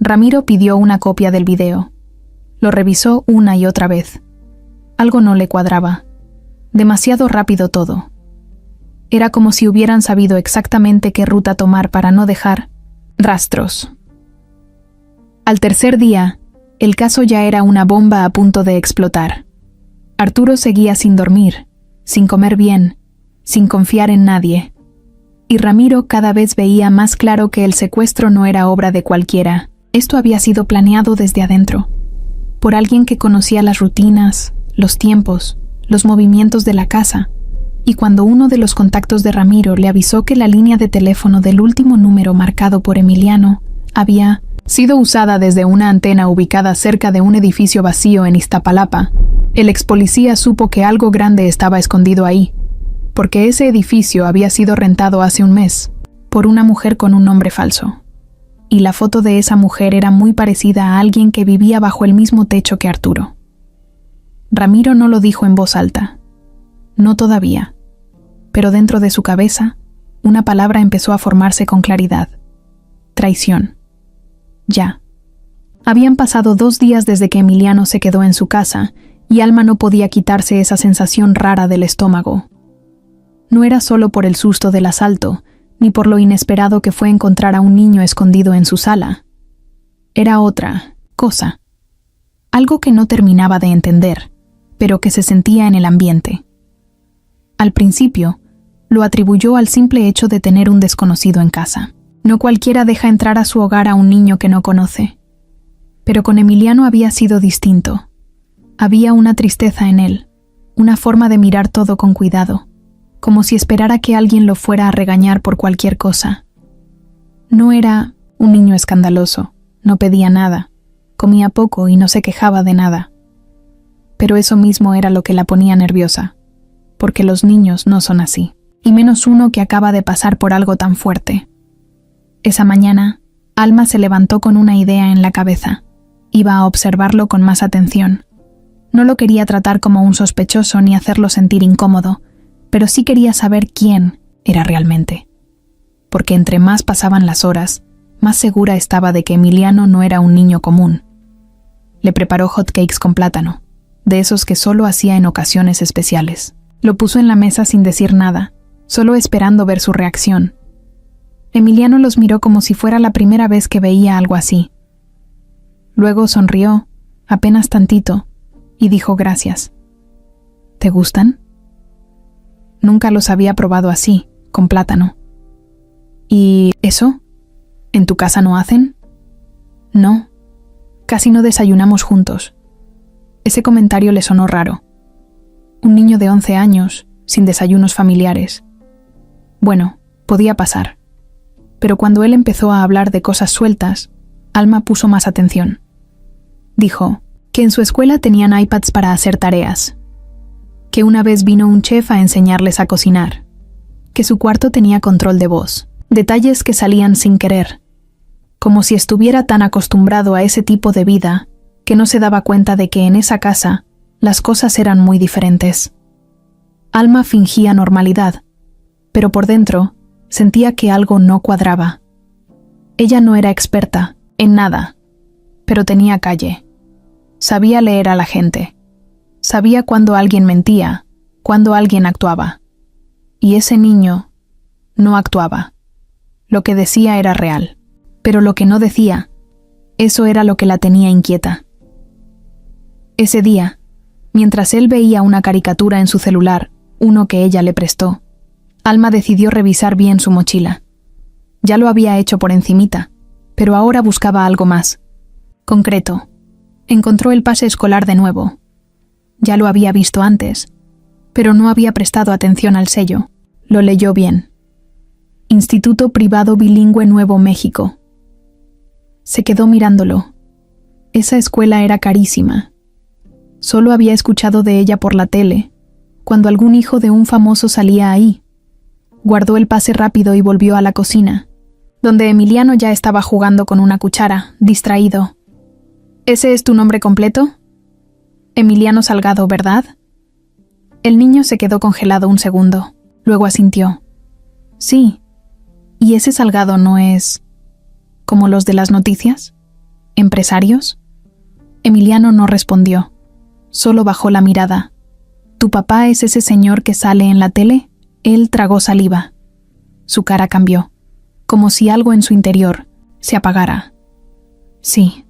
Speaker 1: Ramiro pidió una copia del video. Lo revisó una y otra vez. Algo no le cuadraba. Demasiado rápido todo. Era como si hubieran sabido exactamente qué ruta tomar para no dejar rastros. Al tercer día, el caso ya era una bomba a punto de explotar. Arturo seguía sin dormir, sin comer bien, sin confiar en nadie. Y Ramiro cada vez veía más claro que el secuestro no era obra de cualquiera. Esto había sido planeado desde adentro, por alguien que conocía las rutinas, los tiempos, los movimientos de la casa. Y cuando uno de los contactos de Ramiro le avisó que la línea de teléfono del último número marcado por Emiliano había sido usada desde una antena ubicada cerca de un edificio vacío en Iztapalapa, el expolicía supo que algo grande estaba escondido ahí, porque ese edificio había sido rentado hace un mes por una mujer con un nombre falso. Y la foto de esa mujer era muy parecida a alguien que vivía bajo el mismo techo que Arturo. Ramiro no lo dijo en voz alta. No todavía. Pero dentro de su cabeza, una palabra empezó a formarse con claridad. Traición. Ya. Habían pasado 2 días desde que Emiliano se quedó en su casa, y Alma no podía quitarse esa sensación rara del estómago. No era solo por el susto del asalto, ni por lo inesperado que fue encontrar a un niño escondido en su sala. Era otra cosa. Algo que no terminaba de entender, pero que se sentía en el ambiente. Al principio, lo atribuyó al simple hecho de tener un desconocido en casa. No cualquiera deja entrar a su hogar a un niño que no conoce. Pero con Emiliano había sido distinto. Había una tristeza en él, una forma de mirar todo con cuidado, como si esperara que alguien lo fuera a regañar por cualquier cosa. No era un niño escandaloso, no pedía nada, comía poco y no se quejaba de nada. Pero eso mismo era lo que la ponía nerviosa, porque los niños no son así, y menos uno que acaba de pasar por algo tan fuerte. Esa mañana, Alma se levantó con una idea en la cabeza. Iba a observarlo con más atención. No lo quería tratar como un sospechoso ni hacerlo sentir incómodo, pero sí quería saber quién era realmente. Porque entre más pasaban las horas, más segura estaba de que Emiliano no era un niño común. Le preparó hotcakes con plátano, de esos que solo hacía en ocasiones especiales. Lo puso en la mesa sin decir nada, solo esperando ver su reacción. Emiliano los miró como si fuera la primera vez que veía algo así. Luego sonrió, apenas tantito, y dijo gracias. ¿Te gustan? Nunca los había probado así, con plátano. ¿Y eso? ¿En tu casa no hacen? No, casi no desayunamos juntos. Ese comentario le sonó raro. Un niño de 11 años, sin desayunos familiares. Bueno, podía pasar. Pero cuando él empezó a hablar de cosas sueltas, Alma puso más atención. Dijo que en su escuela tenían iPads para hacer tareas, que una vez vino un chef a enseñarles a cocinar, que su cuarto tenía control de voz, detalles que salían sin querer, como si estuviera tan acostumbrado a ese tipo de vida que no se daba cuenta de que en esa casa las cosas eran muy diferentes. Alma fingía normalidad, pero por dentro sentía que algo no cuadraba. Ella no era experta en nada, pero tenía calle. Sabía leer a la gente. Sabía cuándo alguien mentía, cuándo alguien actuaba. Y ese niño no actuaba. Lo que decía era real, pero lo que no decía, eso era lo que la tenía inquieta. Ese día, mientras él veía una caricatura en su celular, uno que ella le prestó, Alma decidió revisar bien su mochila. Ya lo había hecho por encimita, pero ahora buscaba algo más. Concreto. Encontró el pase escolar de nuevo. Ya lo había visto antes, pero no había prestado atención al sello. Lo leyó bien. Instituto Privado Bilingüe Nuevo México. Se quedó mirándolo. Esa escuela era carísima. Solo había escuchado de ella por la tele, cuando algún hijo de un famoso salía ahí. Guardó el pase rápido y volvió a la cocina, donde Emiliano ya estaba jugando con una cuchara, distraído. ¿Ese es tu nombre completo? Emiliano Salgado, ¿verdad? El niño se quedó congelado un segundo, luego asintió. Sí. ¿Y ese Salgado no es como los de las noticias? ¿Empresarios? Emiliano no respondió, solo bajó la mirada. ¿Tu papá es ese señor que sale en la tele? Él tragó saliva. Su cara cambió, como si algo en su interior se apagara. Sí.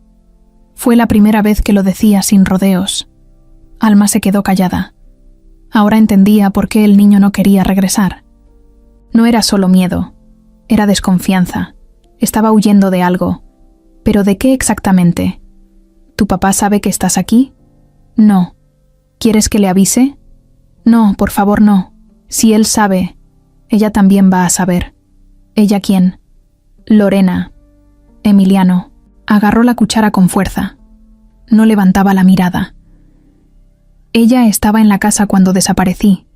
Speaker 1: Fue la primera vez que lo decía sin rodeos. Alma se quedó callada. Ahora entendía por qué el niño no quería regresar. No era solo miedo, era desconfianza. Estaba huyendo de algo. ¿Pero de qué exactamente? ¿Tu papá sabe que estás aquí? No. ¿Quieres que le avise? No, por favor, no. Si él sabe, ella también va a saber. ¿Ella quién? Lorena. Emiliano. Agarró la cuchara con fuerza. No levantaba la mirada. Ella estaba en la casa cuando desaparecí.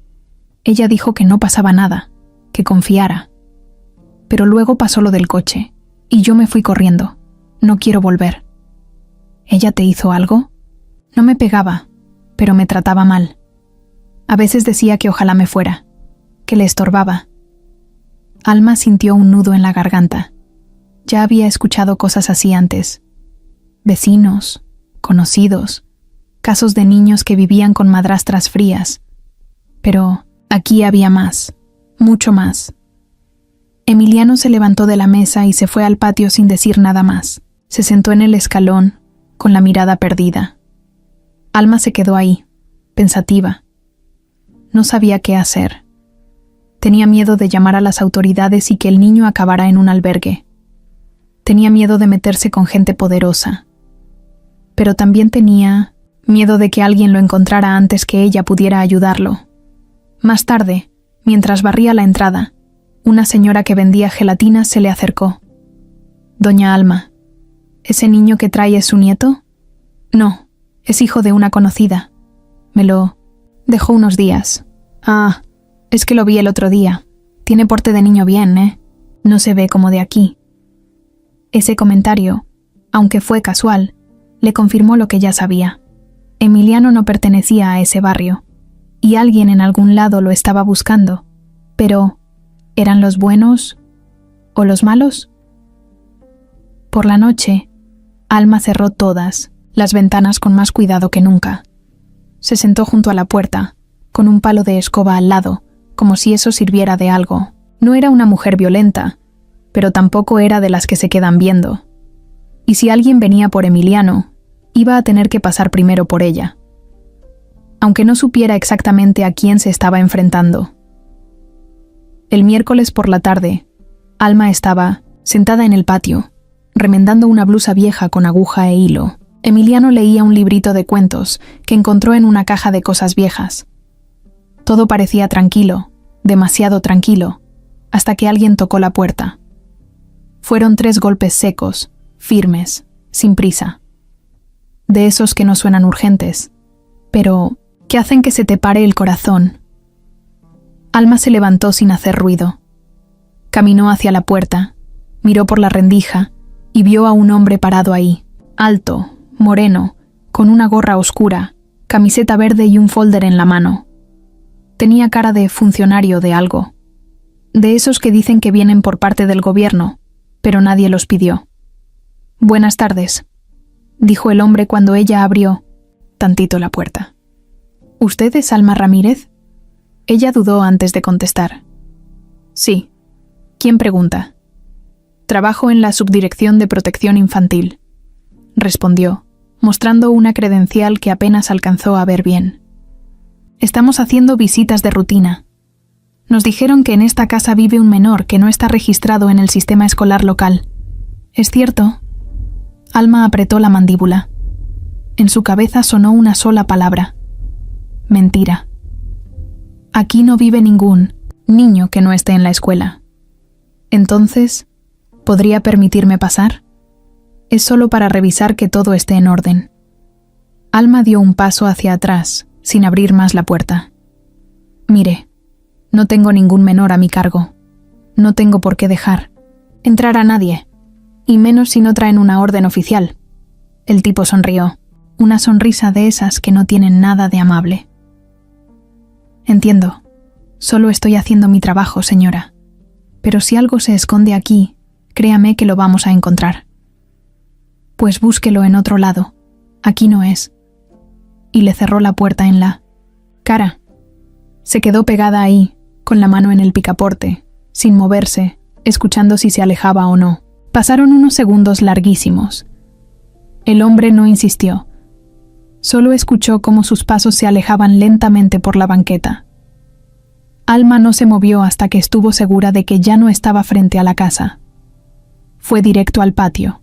Speaker 1: Ella dijo que no pasaba nada, que confiara. Pero luego pasó lo del coche, y yo me fui corriendo. No quiero volver. ¿Ella te hizo algo? No me pegaba, pero me trataba mal. A veces decía que ojalá me fuera, que le estorbaba. Alma sintió un nudo en la garganta. Ya había escuchado cosas así antes. Vecinos, conocidos, casos de niños que vivían con madrastras frías. Pero aquí había más, mucho más. Emiliano se levantó de la mesa y se fue al patio sin decir nada más. Se sentó en el escalón, con la mirada perdida. Alma se quedó ahí, pensativa. No sabía qué hacer. Tenía miedo de llamar a las autoridades y que el niño acabara en un albergue. Tenía miedo de meterse con gente poderosa. Pero también tenía miedo de que alguien lo encontrara antes que ella pudiera ayudarlo. Más tarde, mientras barría la entrada, una señora que vendía gelatinas se le acercó. Doña Alma, ¿ese niño que trae es su nieto? No, es hijo de una conocida. Me lo dejó unos días. Ah, es que lo vi el otro día. Tiene porte de niño bien, ¿eh? No se ve como de aquí. Ese comentario, aunque fue casual, le confirmó lo que ya sabía. Emiliano no pertenecía a ese barrio, y alguien en algún lado lo estaba buscando. Pero, ¿eran los buenos o los malos? Por la noche, Alma cerró todas las ventanas con más cuidado que nunca. Se sentó junto a la puerta, con un palo de escoba al lado, como si eso sirviera de algo. No era una mujer violenta, pero tampoco era de las que se quedan viendo. Y si alguien venía por Emiliano, iba a tener que pasar primero por ella. Aunque no supiera exactamente a quién se estaba enfrentando. El miércoles por la tarde, Alma estaba sentada en el patio, remendando una blusa vieja con aguja e hilo. Emiliano leía un librito de cuentos que encontró en una caja de cosas viejas. Todo parecía tranquilo, demasiado tranquilo, hasta que alguien tocó la puerta. Fueron 3 golpes secos, firmes, sin prisa. De esos que no suenan urgentes, pero que hacen que se te pare el corazón. Alma se levantó sin hacer ruido. Caminó hacia la puerta, miró por la rendija y vio a un hombre parado ahí, alto, moreno, con una gorra oscura, camiseta verde y un folder en la mano. Tenía cara de funcionario de algo, de esos que dicen que vienen por parte del gobierno, pero nadie los pidió. «Buenas tardes», dijo el hombre cuando ella abrió tantito la puerta. «¿Usted es Alma Ramírez?» Ella dudó antes de contestar. «Sí. ¿Quién pregunta?» «Trabajo en la Subdirección de Protección Infantil», respondió, mostrando una credencial que apenas alcanzó a ver bien. «Estamos haciendo visitas de rutina. Nos dijeron que en esta casa vive un menor que no está registrado en el sistema escolar local. ¿Es cierto?» Alma apretó la mandíbula. En su cabeza sonó una sola palabra. Mentira. Aquí no vive ningún niño que no esté en la escuela. Entonces, ¿podría permitirme pasar? Es solo para revisar que todo esté en orden. Alma dio un paso hacia atrás, sin abrir más la puerta. Mire, no tengo ningún menor a mi cargo. No tengo por qué dejar entrar a nadie, y menos si no traen una orden oficial. El tipo sonrió, una sonrisa de esas que no tienen nada de amable. Entiendo. Solo estoy haciendo mi trabajo, señora. Pero si algo se esconde aquí, créame que lo vamos a encontrar. Pues búsquelo en otro lado. Aquí no es. Y le cerró la puerta en la cara. Se quedó pegada ahí, con la mano en el picaporte, sin moverse, escuchando si se alejaba o no. Pasaron unos segundos larguísimos. El hombre no insistió. Solo escuchó cómo sus pasos se alejaban lentamente por la banqueta. Alma no se movió hasta que estuvo segura de que ya no estaba frente a la casa. Fue directo al patio.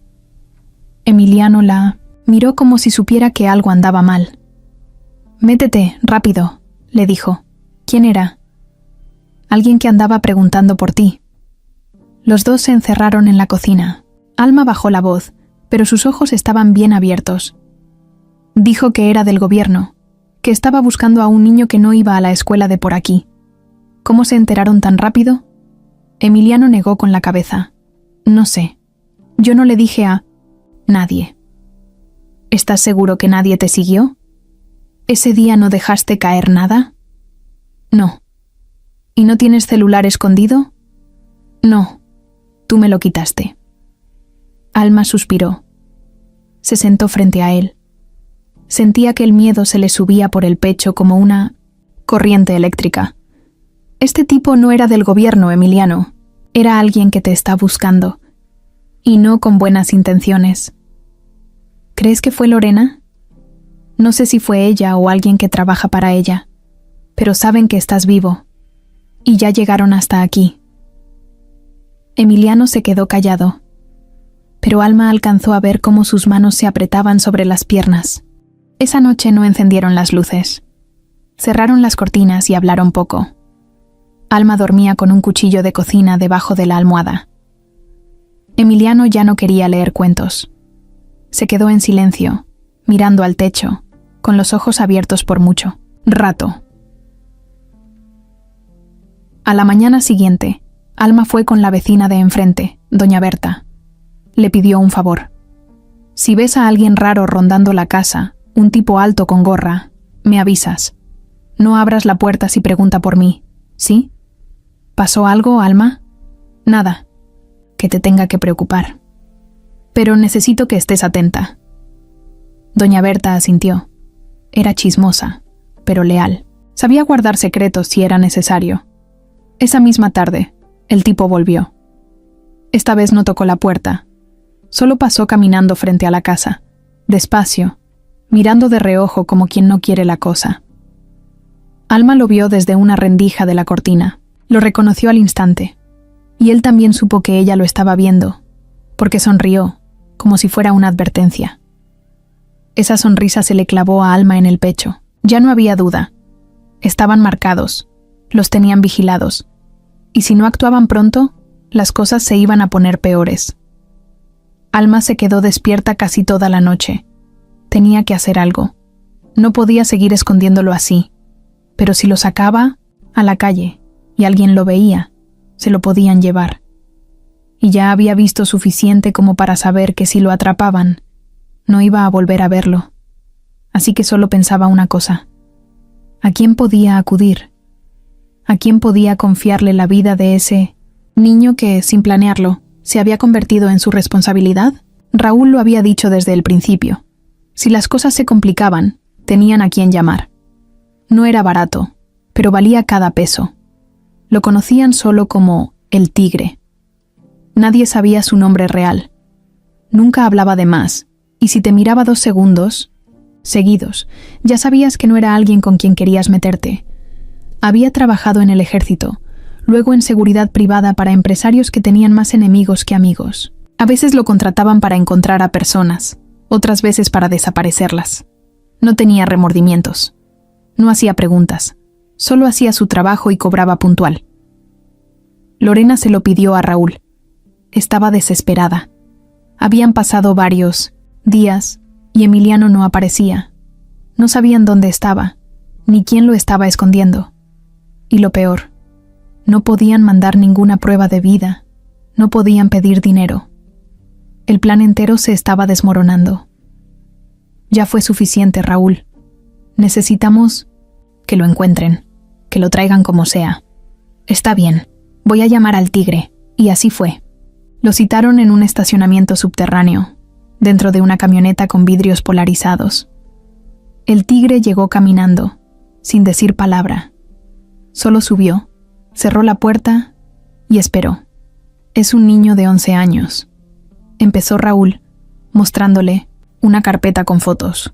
Speaker 1: Emiliano la miró como si supiera que algo andaba mal. «Métete, rápido», le dijo. «¿Quién era?» «Alguien que andaba preguntando por ti». Los dos se encerraron en la cocina. Alma bajó la voz, pero sus ojos estaban bien abiertos. Dijo que era del gobierno, que estaba buscando a un niño que no iba a la escuela de por aquí. ¿Cómo se enteraron tan rápido? Emiliano negó con la cabeza. No sé. Yo no le dije a nadie. ¿Estás seguro que nadie te siguió? ¿Ese día no dejaste caer nada? No. ¿Y no tienes celular escondido? No. Tú me lo quitaste. Alma suspiró. Se sentó frente a él. Sentía que el miedo se le subía por el pecho como una corriente eléctrica. Este tipo no era del gobierno, Emiliano. Era alguien que te está buscando. Y no con buenas intenciones. ¿Crees que fue Lorena? No sé si fue ella o alguien que trabaja para ella, pero saben que estás vivo. Y ya llegaron hasta aquí. Emiliano se quedó callado, pero Alma alcanzó a ver cómo sus manos se apretaban sobre las piernas. Esa noche no encendieron las luces. Cerraron las cortinas y hablaron poco. Alma dormía con un cuchillo de cocina debajo de la almohada. Emiliano ya no quería leer cuentos. Se quedó en silencio, mirando al techo, con los ojos abiertos por mucho rato. A la mañana siguiente, Alma fue con la vecina de enfrente, doña Berta. Le pidió un favor. Si ves a alguien raro rondando la casa, un tipo alto con gorra, me avisas. No abras la puerta si pregunta por mí, ¿sí? ¿Pasó algo, Alma? Nada. Que te tenga que preocupar. Pero necesito que estés atenta. Doña Berta asintió. Era chismosa, pero leal. Sabía guardar secretos si era necesario. Esa misma tarde, el tipo volvió. Esta vez no tocó la puerta. Solo pasó caminando frente a la casa, despacio, mirando de reojo como quien no quiere la cosa. Alma lo vio desde una rendija de la cortina. Lo reconoció al instante. Y él también supo que ella lo estaba viendo, porque sonrió, como si fuera una advertencia. Esa sonrisa se le clavó a Alma en el pecho. Ya no había duda. Estaban marcados, los tenían vigilados, y si no actuaban pronto, las cosas se iban a poner peores. Alma se quedó despierta casi toda la noche. Tenía que hacer algo. No podía seguir escondiéndolo así, pero si lo sacaba a la calle y alguien lo veía, se lo podían llevar. Y ya había visto suficiente como para saber que si lo atrapaban, no iba a volver a verlo. Así que solo pensaba una cosa: ¿a quién podía acudir? ¿A quién podía confiarle la vida de ese niño que, sin planearlo, se había convertido en su responsabilidad? Raúl lo había dicho desde el principio. Si las cosas se complicaban, tenían a quién llamar. No era barato, pero valía cada peso. Lo conocían solo como el Tigre. Nadie sabía su nombre real. Nunca hablaba de más, y si te miraba 2 segundos seguidos, ya sabías que no era alguien con quien querías meterte. Había trabajado en el ejército, luego en seguridad privada para empresarios que tenían más enemigos que amigos. A veces lo contrataban para encontrar a personas, otras veces para desaparecerlas. No tenía remordimientos. No hacía preguntas. Solo hacía su trabajo y cobraba puntual. Lorena se lo pidió a Raúl. Estaba desesperada. Habían pasado varios días y Emiliano no aparecía. No sabían dónde estaba, ni quién lo estaba escondiendo. Y lo peor, no podían mandar ninguna prueba de vida, no podían pedir dinero. El plan entero se estaba desmoronando. Ya fue suficiente, Raúl. Necesitamos que lo encuentren, que lo traigan como sea. Está bien, voy a llamar al Tigre, y así fue. Lo citaron en un estacionamiento subterráneo, dentro de una camioneta con vidrios polarizados. El Tigre llegó caminando, sin decir palabra. Solo subió, cerró la puerta y esperó. Es un niño de 11 años. Empezó Raúl, mostrándole una carpeta con fotos.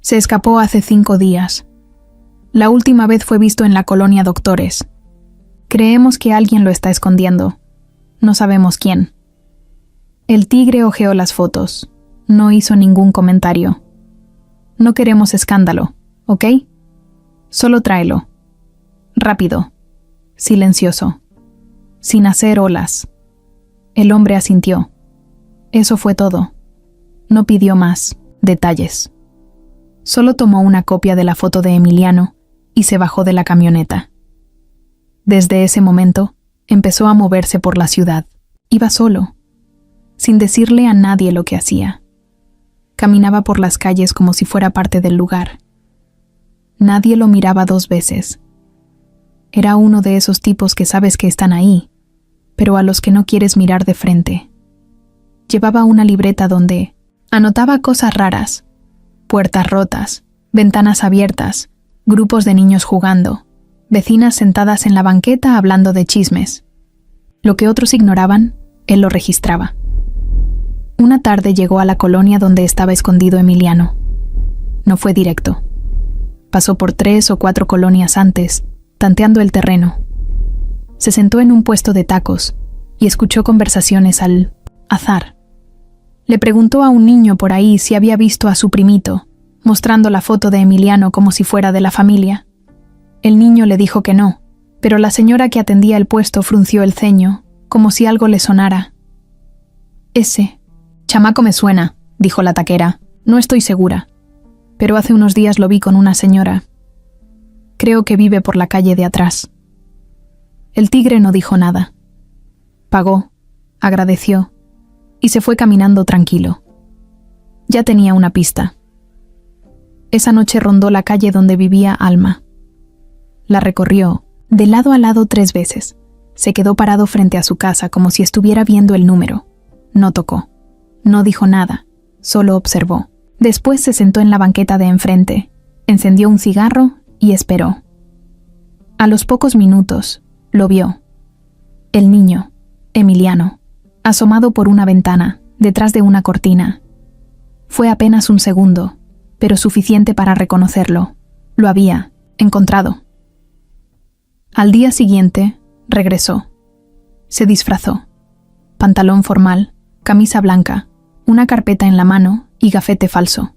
Speaker 1: Se escapó hace 5 días. La última vez fue visto en la colonia Doctores. Creemos que alguien lo está escondiendo. No sabemos quién. El Tigre hojeó las fotos. No hizo ningún comentario. No queremos escándalo, ¿ok? Solo tráelo. Rápido. Silencioso. Sin hacer olas. El hombre asintió. Eso fue todo. No pidió más detalles. Solo tomó una copia de la foto de Emiliano y se bajó de la camioneta. Desde ese momento, empezó a moverse por la ciudad. Iba solo, sin decirle a nadie lo que hacía. Caminaba por las calles como si fuera parte del lugar. Nadie lo miraba 2 veces. Era uno de esos tipos que sabes que están ahí, pero a los que no quieres mirar de frente. Llevaba una libreta donde anotaba cosas raras: puertas rotas, ventanas abiertas, grupos de niños jugando, vecinas sentadas en la banqueta hablando de chismes. Lo que otros ignoraban, él lo registraba. Una tarde llegó a la colonia donde estaba escondido Emiliano. No fue directo. Pasó por 3 o 4 colonias antes, tanteando el terreno. Se sentó en un puesto de tacos y escuchó conversaciones al azar. Le preguntó a un niño por ahí si había visto a su primito, mostrando la foto de Emiliano como si fuera de la familia. El niño le dijo que no, pero la señora que atendía el puesto frunció el ceño, como si algo le sonara. Ese chamaco me suena, dijo la taquera. No estoy segura, pero hace unos días lo vi con una señora. Creo que vive por la calle de atrás. El Tigre no dijo nada. Pagó, agradeció y se fue caminando tranquilo. Ya tenía una pista. Esa noche rondó la calle donde vivía Alma. La recorrió de lado a lado 3 veces. Se quedó parado frente a su casa como si estuviera viendo el número. No tocó. No dijo nada. Solo observó. Después se sentó en la banqueta de enfrente, encendió un cigarro y esperó. A los pocos minutos, lo vio. El niño, Emiliano, asomado por una ventana, detrás de una cortina. Fue apenas un segundo, pero suficiente para reconocerlo. Lo había encontrado. Al día siguiente, regresó. Se disfrazó. Pantalón formal, camisa blanca, una carpeta en la mano y gafete falso.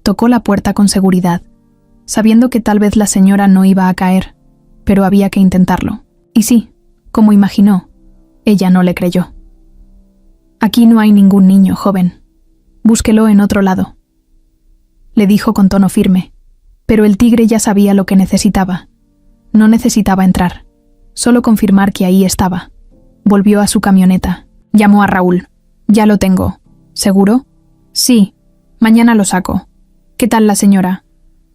Speaker 1: Tocó la puerta con seguridad. sabiendo que tal vez la señora no iba a caer, pero había que intentarlo. Y sí, como imaginó, ella no le creyó. «Aquí no hay ningún niño, joven. Búsquelo en otro lado», le dijo con tono firme, pero el tigre ya sabía lo que necesitaba. No necesitaba entrar, solo confirmar que ahí estaba. Volvió a su camioneta. Llamó a Raúl. «Ya lo tengo. ¿Seguro?» «Sí. Mañana lo saco. ¿Qué tal la señora?»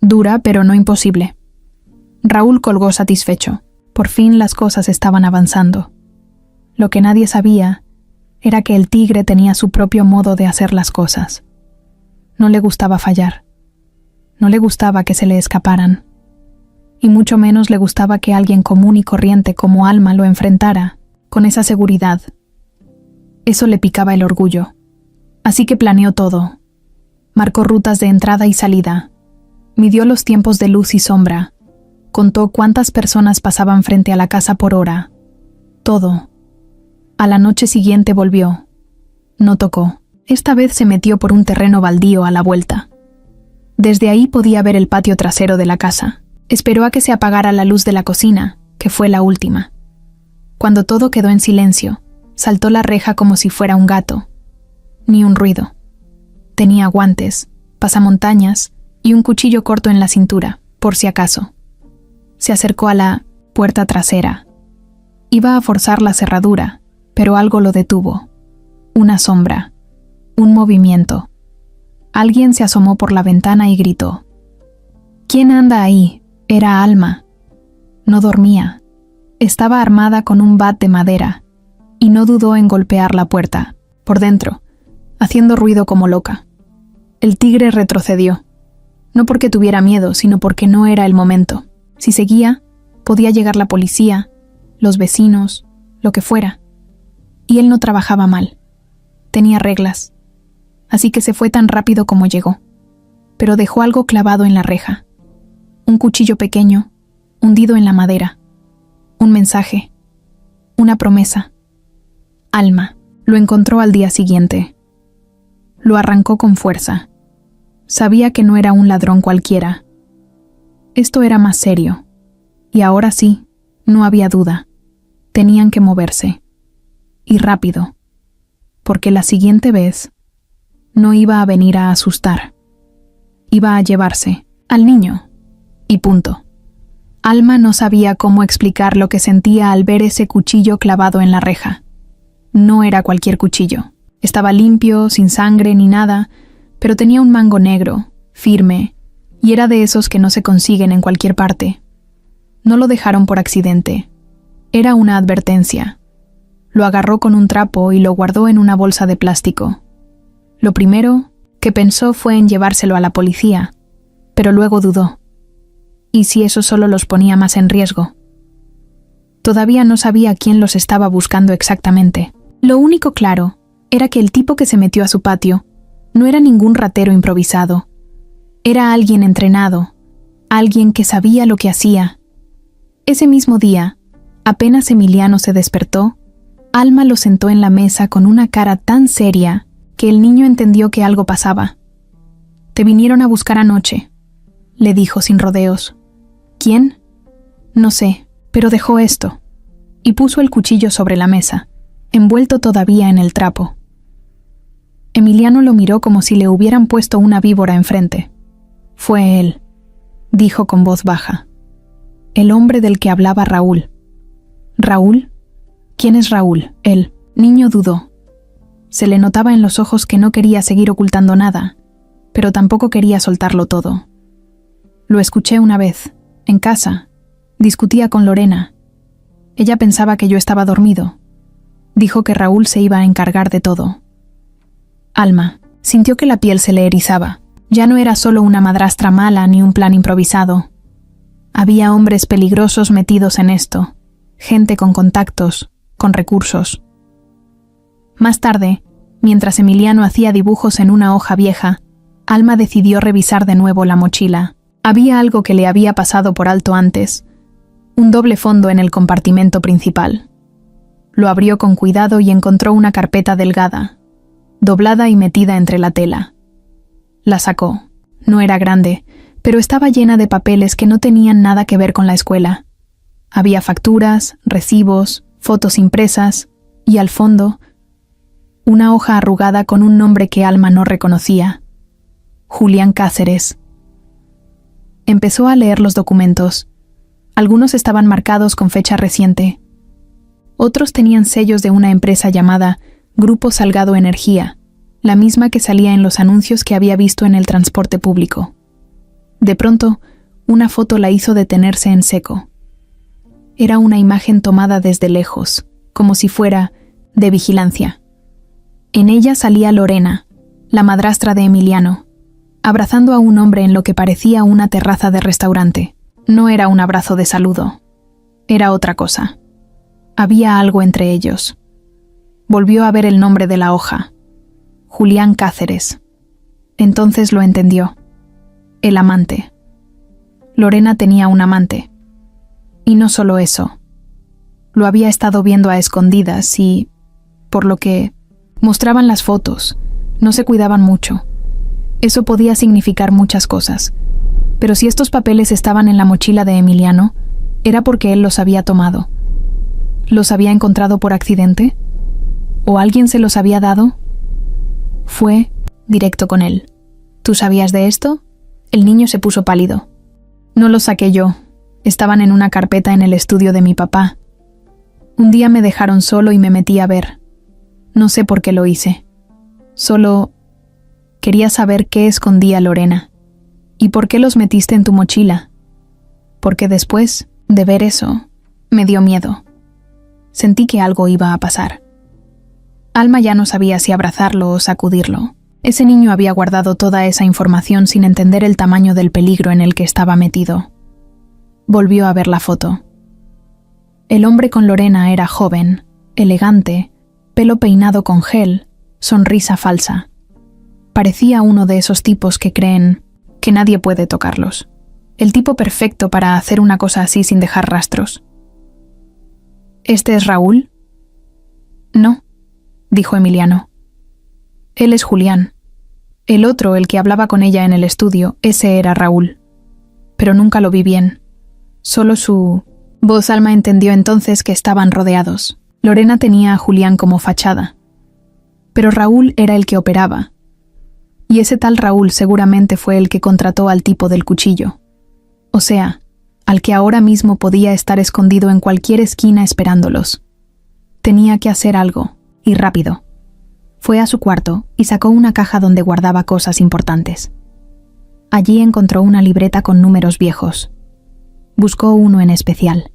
Speaker 1: «Dura, pero no imposible». Raúl colgó satisfecho. Por fin las cosas estaban avanzando. Lo que nadie sabía era que el tigre tenía su propio modo de hacer las cosas. No le gustaba fallar. No le gustaba que se le escaparan. Y mucho menos le gustaba que alguien común y corriente como Alma lo enfrentara con esa seguridad. Eso le picaba el orgullo. Así que planeó todo. Marcó rutas de entrada y salida. Midió los tiempos de luz y sombra. Contó cuántas personas pasaban frente a la casa por hora. Todo. A la noche siguiente volvió. No tocó. Esta vez se metió por un terreno baldío a la vuelta. Desde ahí podía ver el patio trasero de la casa. Esperó a que se apagara la luz de la cocina, que fue la última. Cuando todo quedó en silencio, saltó la reja como si fuera un gato. Ni un ruido. Tenía guantes, pasamontañas y un cuchillo corto en la cintura, por si acaso. Se acercó a la puerta trasera. Iba a forzar la cerradura, pero algo lo detuvo. Una sombra. Un movimiento. Alguien se asomó por la ventana y gritó. «¿Quién anda ahí?» Era Alma. No dormía. Estaba armada con un bat de madera, y no dudó en golpear la puerta, por dentro, haciendo ruido como loca. El tigre retrocedió. No porque tuviera miedo, sino porque no era el momento. Si seguía, podía llegar la policía, los vecinos, lo que fuera. Y él no trabajaba mal. Tenía reglas. Así que se fue tan rápido como llegó. Pero dejó algo clavado en la reja. Un cuchillo pequeño, hundido en la madera. Un mensaje. Una promesa. Alma. Lo encontró al día siguiente. Lo arrancó con fuerza. Sabía que no era un ladrón cualquiera. Esto era más serio. Y ahora sí, no había duda. Tenían que moverse. Y rápido. Porque la siguiente vez no iba a venir a asustar. Iba a llevarse al niño. Y punto. Alma no sabía cómo explicar lo que sentía al ver ese cuchillo clavado en la reja. No era cualquier cuchillo. Estaba limpio, sin sangre ni nada, pero tenía un mango negro, firme, y era de esos que no se consiguen en cualquier parte. No lo dejaron por accidente. Era una advertencia. Lo agarró con un trapo y lo guardó en una bolsa de plástico. Lo primero que pensó fue en llevárselo a la policía, pero luego dudó. ¿Y si eso solo los ponía más en riesgo? Todavía no sabía quién los estaba buscando exactamente. Lo único claro era que el tipo que se metió a su patio no era ningún ratero improvisado. Era alguien entrenado, alguien que sabía lo que hacía. Ese mismo día, apenas Emiliano se despertó, Alma lo sentó en la mesa con una cara tan seria que el niño entendió que algo pasaba. «Te vinieron a buscar anoche», le dijo sin rodeos. «¿Quién?» «No sé, pero dejó esto», y puso el cuchillo sobre la mesa, envuelto todavía en el trapo. Emiliano lo miró como si le hubieran puesto una víbora enfrente. «Fue él», dijo con voz baja. «El hombre del que hablaba Raúl». «¿Raúl? ¿Quién es Raúl?» El niño dudó. Se le notaba en los ojos que no quería seguir ocultando nada, pero tampoco quería soltarlo todo. «Lo escuché una vez, en casa. Discutía con Lorena. Ella pensaba que yo estaba dormido. Dijo que Raúl se iba a encargar de todo». Alma sintió que la piel se le erizaba. Ya no era solo una madrastra mala ni un plan improvisado. Había hombres peligrosos metidos en esto, gente con contactos, con recursos. Más tarde, mientras Emiliano hacía dibujos en una hoja vieja, Alma decidió revisar de nuevo la mochila. Había algo que le había pasado por alto antes, un doble fondo en el compartimento principal. Lo abrió con cuidado y encontró una carpeta delgada, doblada y metida entre la tela. La sacó. No era grande, pero estaba llena de papeles que no tenían nada que ver con la escuela. Había facturas, recibos, fotos impresas y, al fondo, una hoja arrugada con un nombre que Alma no reconocía: Julián Cáceres. Empezó a leer los documentos. Algunos estaban marcados con fecha reciente. Otros tenían sellos de una empresa llamada Grupo Salgado Energía, la misma que salía en los anuncios que había visto en el transporte público. De pronto, una foto la hizo detenerse en seco. Era una imagen tomada desde lejos, como si fuera de vigilancia. En ella salía Lorena, la madrastra de Emiliano, abrazando a un hombre en lo que parecía una terraza de restaurante. No era un abrazo de saludo. Era otra cosa. Había algo entre ellos. Volvió a ver el nombre de la hoja: Julián Cáceres. Entonces lo entendió. El amante. Lorena tenía un amante. Y no solo eso. Lo había estado viendo a escondidas y, por lo que mostraban las fotos, no se cuidaban mucho. Eso podía significar muchas cosas. Pero si estos papeles estaban en la mochila de Emiliano, era porque él los había tomado. ¿Los había encontrado por accidente? ¿O alguien se los había dado? Fue directo con él. ¿Tú sabías de esto? El niño se puso pálido. No los saqué yo. Estaban en una carpeta en el estudio de mi papá. Un día me dejaron solo y me metí a ver. No sé por qué lo hice. Solo quería saber qué escondía Lorena. ¿Y por qué los metiste en tu mochila? Porque después de ver eso, me dio miedo. Sentí que algo iba a pasar. Alma ya no sabía si abrazarlo o sacudirlo. Ese niño había guardado toda esa información sin entender el tamaño del peligro en el que estaba metido. Volvió a ver la foto. El hombre con Lorena era joven, elegante, pelo peinado con gel, sonrisa falsa. Parecía uno de esos tipos que creen que nadie puede tocarlos. El tipo perfecto para hacer una cosa así sin dejar rastros. ¿Este es Raúl? No, dijo Emiliano. Él es Julián. El otro, el que hablaba con ella en el estudio, ese era Raúl. Pero nunca lo vi bien. Solo su voz. Alma entendió entonces que estaban rodeados. Lorena tenía a Julián como fachada. Pero Raúl era el que operaba. Y ese tal Raúl seguramente fue el que contrató al tipo del cuchillo. O sea, al que ahora mismo podía estar escondido en cualquier esquina esperándolos. Tenía que hacer algo, y rápido. Fue a su cuarto y sacó una caja donde guardaba cosas importantes. Allí encontró una libreta con números viejos. Buscó uno en especial.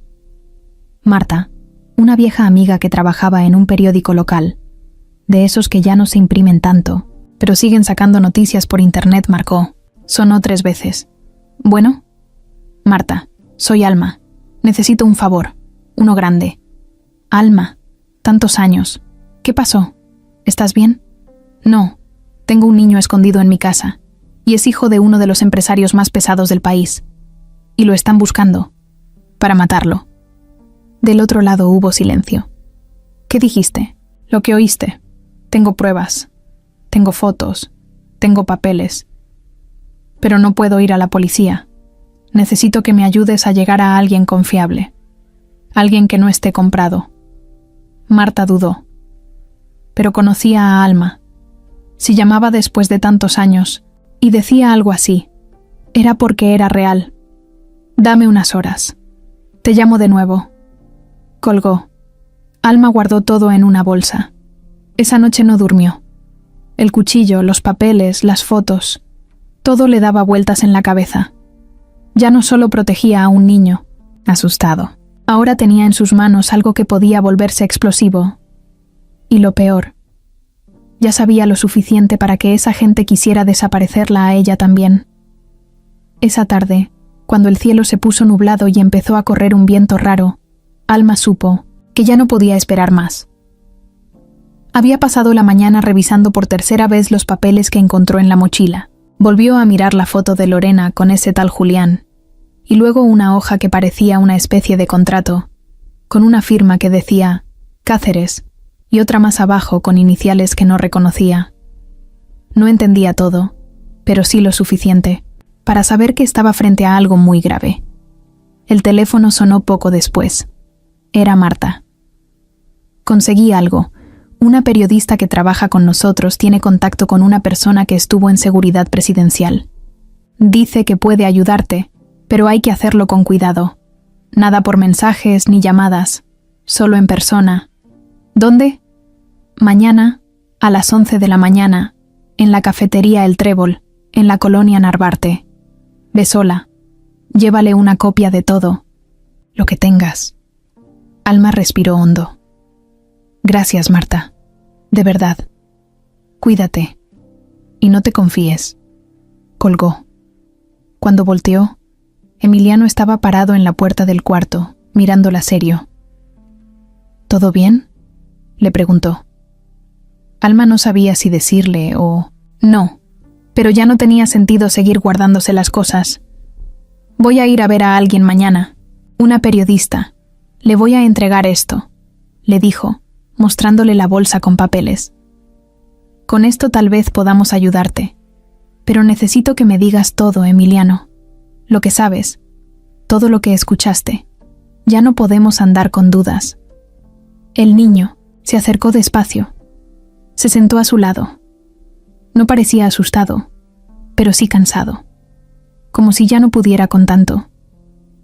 Speaker 1: Marta, una vieja amiga que trabajaba en un periódico local, de esos que ya no se imprimen tanto, pero siguen sacando noticias por internet, marcó. Sonó 3 veces. ¿Bueno? Marta, soy Alma. Necesito un favor. Uno grande. Alma, tantos años. ¿Qué pasó? ¿Estás bien? No. Tengo un niño escondido en mi casa. Y es hijo de uno de los empresarios más pesados del país. Y lo están buscando. Para matarlo. Del otro lado hubo silencio. ¿Qué dijiste? Lo que oíste. Tengo pruebas. Tengo fotos. Tengo papeles. Pero no puedo ir a la policía. Necesito que me ayudes a llegar a alguien confiable. Alguien que no esté comprado. Marta dudó. Pero conocía a Alma. Si llamaba después de tantos años y decía algo así, era porque era real. Dame unas horas. Te llamo de nuevo. Colgó. Alma guardó todo en una bolsa. Esa noche no durmió. El cuchillo, los papeles, las fotos, todo le daba vueltas en la cabeza. Ya no solo protegía a un niño, asustado. Ahora tenía en sus manos algo que podía volverse explosivo. Y lo peor, ya sabía lo suficiente para que esa gente quisiera desaparecerla a ella también. Esa tarde, cuando el cielo se puso nublado y empezó a correr un viento raro, Alma supo que ya no podía esperar más. Había pasado la mañana revisando por tercera vez los papeles que encontró en la mochila. Volvió a mirar la foto de Lorena con ese tal Julián, y luego una hoja que parecía una especie de contrato, con una firma que decía Cáceres, y otra más abajo con iniciales que no reconocía. No entendía todo, pero sí lo suficiente. para saber que estaba frente a algo muy grave. El teléfono sonó poco después. Era Marta. Conseguí algo. Una periodista que trabaja con nosotros tiene contacto con una persona que estuvo en seguridad presidencial. Dice que puede ayudarte, pero hay que hacerlo con cuidado. Nada por mensajes ni llamadas, solo en persona. ¿Dónde? Mañana, a las 11 de la mañana, en la cafetería El Trébol, en la colonia Narvarte. Ve sola. Llévale una copia de todo, lo que tengas. Alma respiró hondo. Gracias, Marta. De verdad. Cuídate. Y no te confíes. Colgó. Cuando volteó, Emiliano estaba parado en la puerta del cuarto, mirándola serio. ¿Todo bien?, le preguntó. Alma no sabía si decirle o no, pero ya no tenía sentido seguir guardándose las cosas. Voy a ir a ver a alguien mañana, una periodista. Le voy a entregar esto, le dijo, mostrándole la bolsa con papeles. Con esto tal vez podamos ayudarte, pero necesito que me digas todo, Emiliano. Lo que sabes, todo lo que escuchaste. Ya no podemos andar con dudas. El niño se acercó despacio. Se sentó a su lado. No parecía asustado, pero sí cansado, como si ya no pudiera con tanto.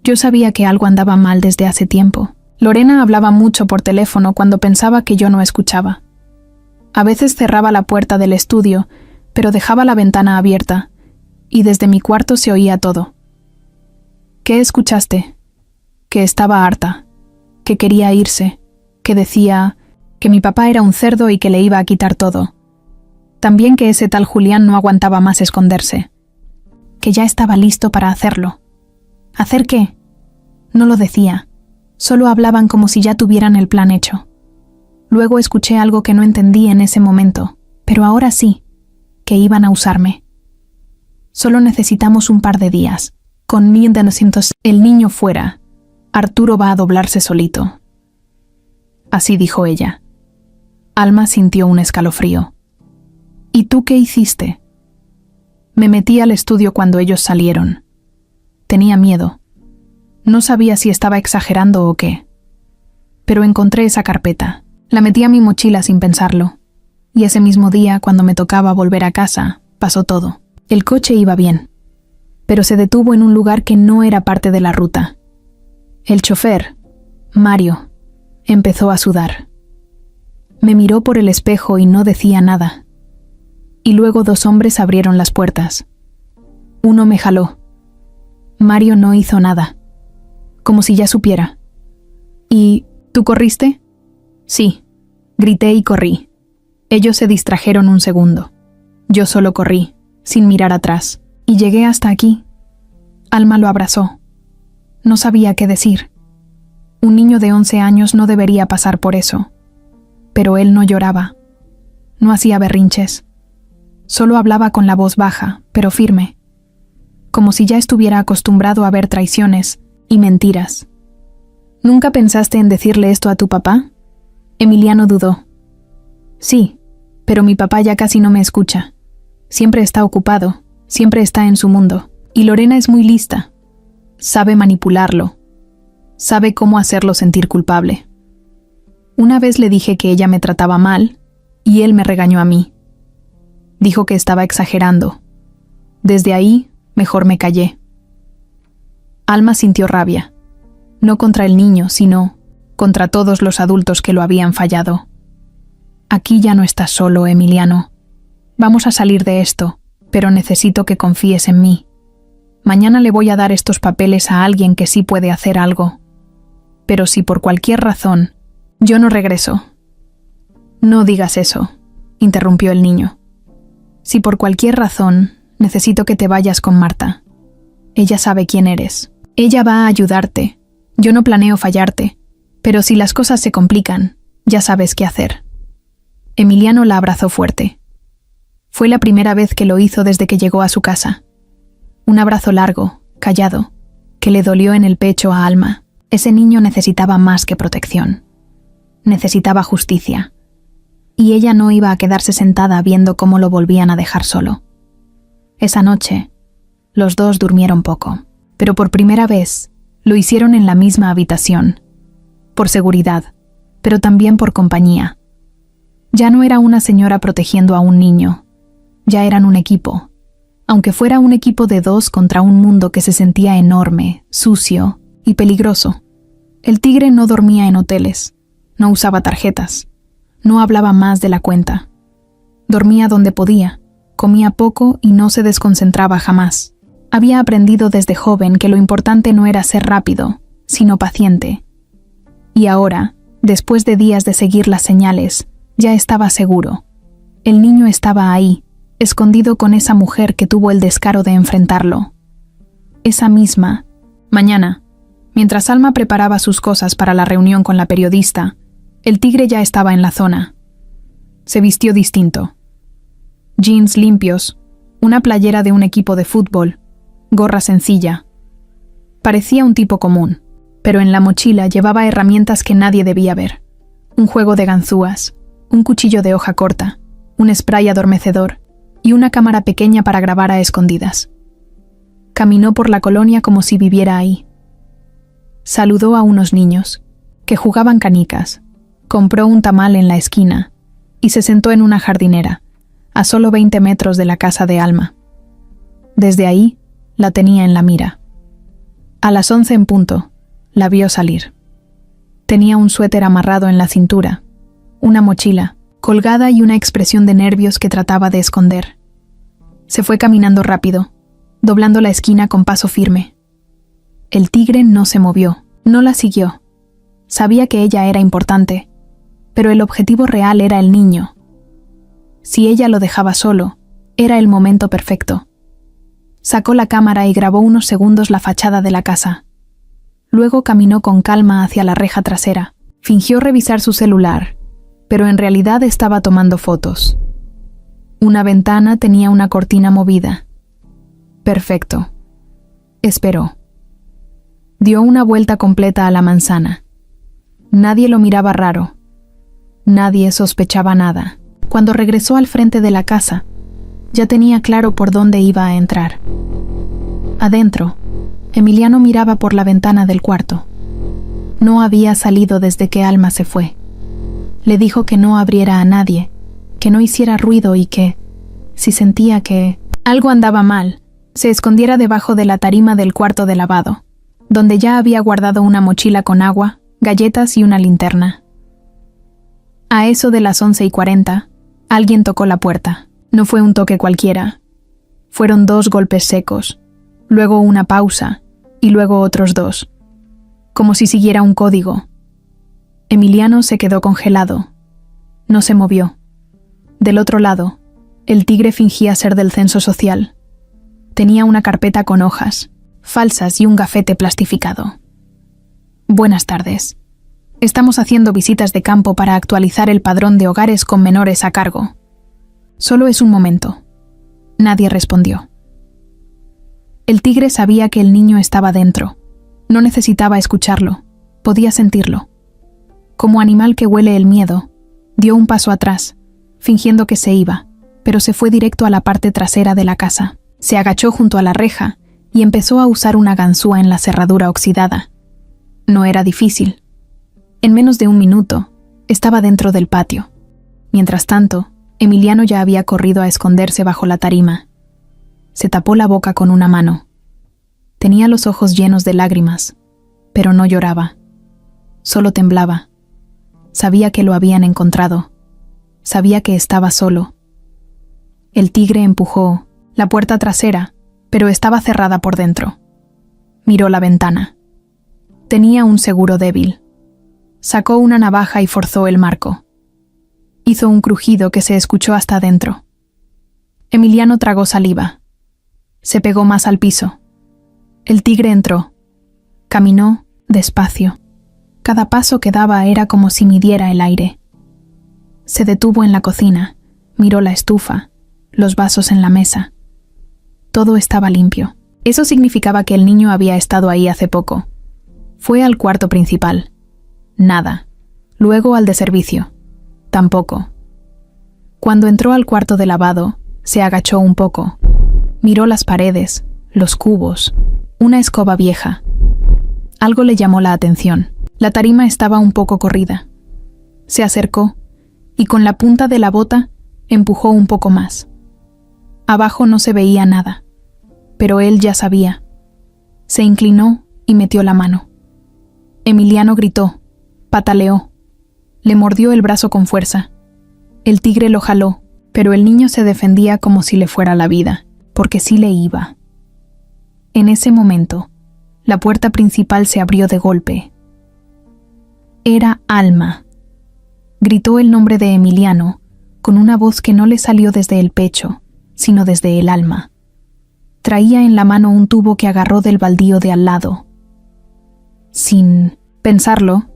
Speaker 1: Yo sabía que algo andaba mal desde hace tiempo. Lorena hablaba mucho por teléfono cuando pensaba que yo no escuchaba. A veces cerraba la puerta del estudio, pero dejaba la ventana abierta, y desde mi cuarto se oía todo. ¿Qué escuchaste? Que estaba harta, que quería irse, que decía que mi papá era un cerdo y que le iba a quitar todo. También que ese tal Julián no aguantaba más esconderse, que ya estaba listo para hacerlo. ¿Hacer qué? No lo decía, solo hablaban como si ya tuvieran el plan hecho. Luego escuché algo que no entendí en ese momento, pero ahora sí, que iban a usarme. Solo necesitamos un par de días. Con 1900 el niño fuera, Arturo va a doblarse solito. Así dijo ella. Alma sintió un escalofrío. ¿Y tú qué hiciste? Me metí al estudio cuando ellos salieron. Tenía miedo. No sabía si estaba exagerando o qué. Pero encontré esa carpeta. La metí a mi mochila sin pensarlo. Y ese mismo día, cuando me tocaba volver a casa, pasó todo. El coche iba bien, pero se detuvo en un lugar que no era parte de la ruta. El chofer, Mario, empezó a sudar. Me miró por el espejo y no decía nada. Y luego 2 hombres abrieron las puertas. Uno me jaló. Mario no hizo nada, como si ya supiera. ¿Y tú corriste? Sí, grité y corrí. Ellos se distrajeron un segundo. Yo solo corrí, sin mirar atrás, y llegué hasta aquí. Alma lo abrazó. No sabía qué decir. Un niño de 11 años no debería pasar por eso. Pero él no lloraba. No hacía berrinches. Solo hablaba con la voz baja, pero firme, como si ya estuviera acostumbrado a ver traiciones y mentiras. ¿Nunca pensaste en decirle esto a tu papá? Emiliano dudó. Sí, pero mi papá ya casi no me escucha. Siempre está ocupado, siempre está en su mundo. Y Lorena es muy lista. Sabe manipularlo. Sabe cómo hacerlo sentir culpable. Una vez le dije que ella me trataba mal, y él me regañó a mí. Dijo que estaba exagerando. Desde ahí, mejor me callé. Alma sintió rabia. No contra el niño, sino contra todos los adultos que lo habían fallado. Aquí ya no estás solo, Emiliano. Vamos a salir de esto, pero necesito que confíes en mí. Mañana le voy a dar estos papeles a alguien que sí puede hacer algo. Pero si por cualquier razón, yo no regreso. No digas eso, interrumpió el niño. Si por cualquier razón, necesito que te vayas con Marta. Ella sabe quién eres. Ella va a ayudarte. Yo no planeo fallarte, pero si las cosas se complican, ya sabes qué hacer. Emiliano la abrazó fuerte. Fue la primera vez que lo hizo desde que llegó a su casa. Un abrazo largo, callado, que le dolió en el pecho a Alma. Ese niño necesitaba más que protección. Necesitaba justicia. Y ella no iba a quedarse sentada viendo cómo lo volvían a dejar solo. Esa noche, Los dos durmieron poco, pero por primera vez lo hicieron en la misma habitación. Por seguridad, pero también por compañía. Ya no era una señora protegiendo a un niño, ya eran un equipo, aunque fuera un equipo de dos contra un mundo que se sentía enorme, sucio y peligroso. El tigre no dormía en hoteles, no usaba tarjetas, no hablaba más de la cuenta. Dormía donde podía, comía poco y no se desconcentraba jamás. Había aprendido desde joven que lo importante no era ser rápido, sino paciente. Y ahora, después de días de seguir las señales, ya estaba seguro. El niño estaba ahí, escondido con esa mujer que tuvo el descaro de enfrentarlo. Esa misma, mañana, mientras Alma preparaba sus cosas para la reunión con la periodista, el tigre ya estaba en la zona. Se vistió distinto. Jeans limpios, una playera de un equipo de fútbol, gorra sencilla. Parecía un tipo común, pero en la mochila llevaba herramientas que nadie debía ver. Un juego de ganzúas, un cuchillo de hoja corta, un spray adormecedor y una cámara pequeña para grabar a escondidas. Caminó por la colonia como si viviera ahí. Saludó a unos niños, que jugaban canicas, compró un tamal en la esquina y se sentó en una jardinera, a solo 20 metros de la casa de Alma. Desde ahí, la tenía en la mira. A las 11 en punto, la vio salir. Tenía un suéter amarrado en la cintura, una mochila colgada y una expresión de nervios que trataba de esconder. Se fue caminando rápido, doblando la esquina con paso firme. El tigre no se movió, no la siguió. Sabía que ella era importante, pero el objetivo real era el niño. Si ella lo dejaba solo, era el momento perfecto. Sacó la cámara y grabó unos segundos la fachada de la casa. Luego caminó con calma hacia la reja trasera. Fingió revisar su celular, pero en realidad estaba tomando fotos. Una ventana tenía una cortina movida. Perfecto. Esperó. Dio una vuelta completa a la manzana. Nadie lo miraba raro. Nadie sospechaba nada. Cuando regresó al frente de la casa, ya tenía claro por dónde iba a entrar. Adentro, Emiliano miraba por la ventana del cuarto. No había salido desde que Alma se fue. Le dijo que no abriera a nadie, que no hiciera ruido y que, si sentía que algo andaba mal, se escondiera debajo de la tarima del cuarto de lavado, donde ya había guardado una mochila con agua, galletas y una linterna. A eso de las 11:40, alguien tocó la puerta. No fue un toque cualquiera. Fueron 2 golpes secos, luego una pausa y luego otros 2, como si siguiera un código. Emiliano se quedó congelado. No se movió. Del otro lado, el tigre fingía ser del censo social. Tenía una carpeta con hojas, falsas y un gafete plastificado. Buenas tardes. Estamos haciendo visitas de campo para actualizar el padrón de hogares con menores a cargo. Solo es un momento. Nadie respondió. El tigre sabía que el niño estaba dentro. No necesitaba escucharlo. Podía sentirlo. Como animal que huele el miedo, dio un paso atrás, fingiendo que se iba, pero se fue directo a la parte trasera de la casa. Se agachó junto a la reja y empezó a usar una ganzúa en la cerradura oxidada. No era difícil. En menos de 1 minuto, estaba dentro del patio. Mientras tanto, Emiliano ya había corrido a esconderse bajo la tarima. Se tapó la boca con una mano. Tenía los ojos llenos de lágrimas, pero no lloraba. Solo temblaba. Sabía que lo habían encontrado. Sabía que estaba solo. El tigre empujó la puerta trasera, pero estaba cerrada por dentro. Miró la ventana. Tenía un seguro débil. Sacó una navaja y forzó el marco. Hizo un crujido que se escuchó hasta adentro. Emiliano tragó saliva. Se pegó más al piso. El tigre entró. Caminó despacio. Cada paso que daba era como si midiera el aire. Se detuvo en la cocina, miró la estufa, los vasos en la mesa. Todo estaba limpio. Eso significaba que el niño había estado ahí hace poco. Fue al cuarto principal. Nada. Luego al de servicio. Tampoco. Cuando entró al cuarto de lavado, se agachó un poco. Miró las paredes, los cubos, una escoba vieja. Algo le llamó la atención. La tarima estaba un poco corrida. Se acercó y con la punta de la bota empujó un poco más. Abajo no se veía nada, pero él ya sabía. Se inclinó y metió la mano. Emiliano gritó, pataleó, le mordió el brazo con fuerza. El tigre lo jaló, pero el niño se defendía como si le fuera la vida, porque sí le iba. En ese momento, la puerta principal se abrió de golpe. Era Alma. Gritó el nombre de Emiliano, con una voz que no le salió desde el pecho, sino desde el alma. Traía en la mano un tubo que agarró del baldío de al lado. Sin pensarlo,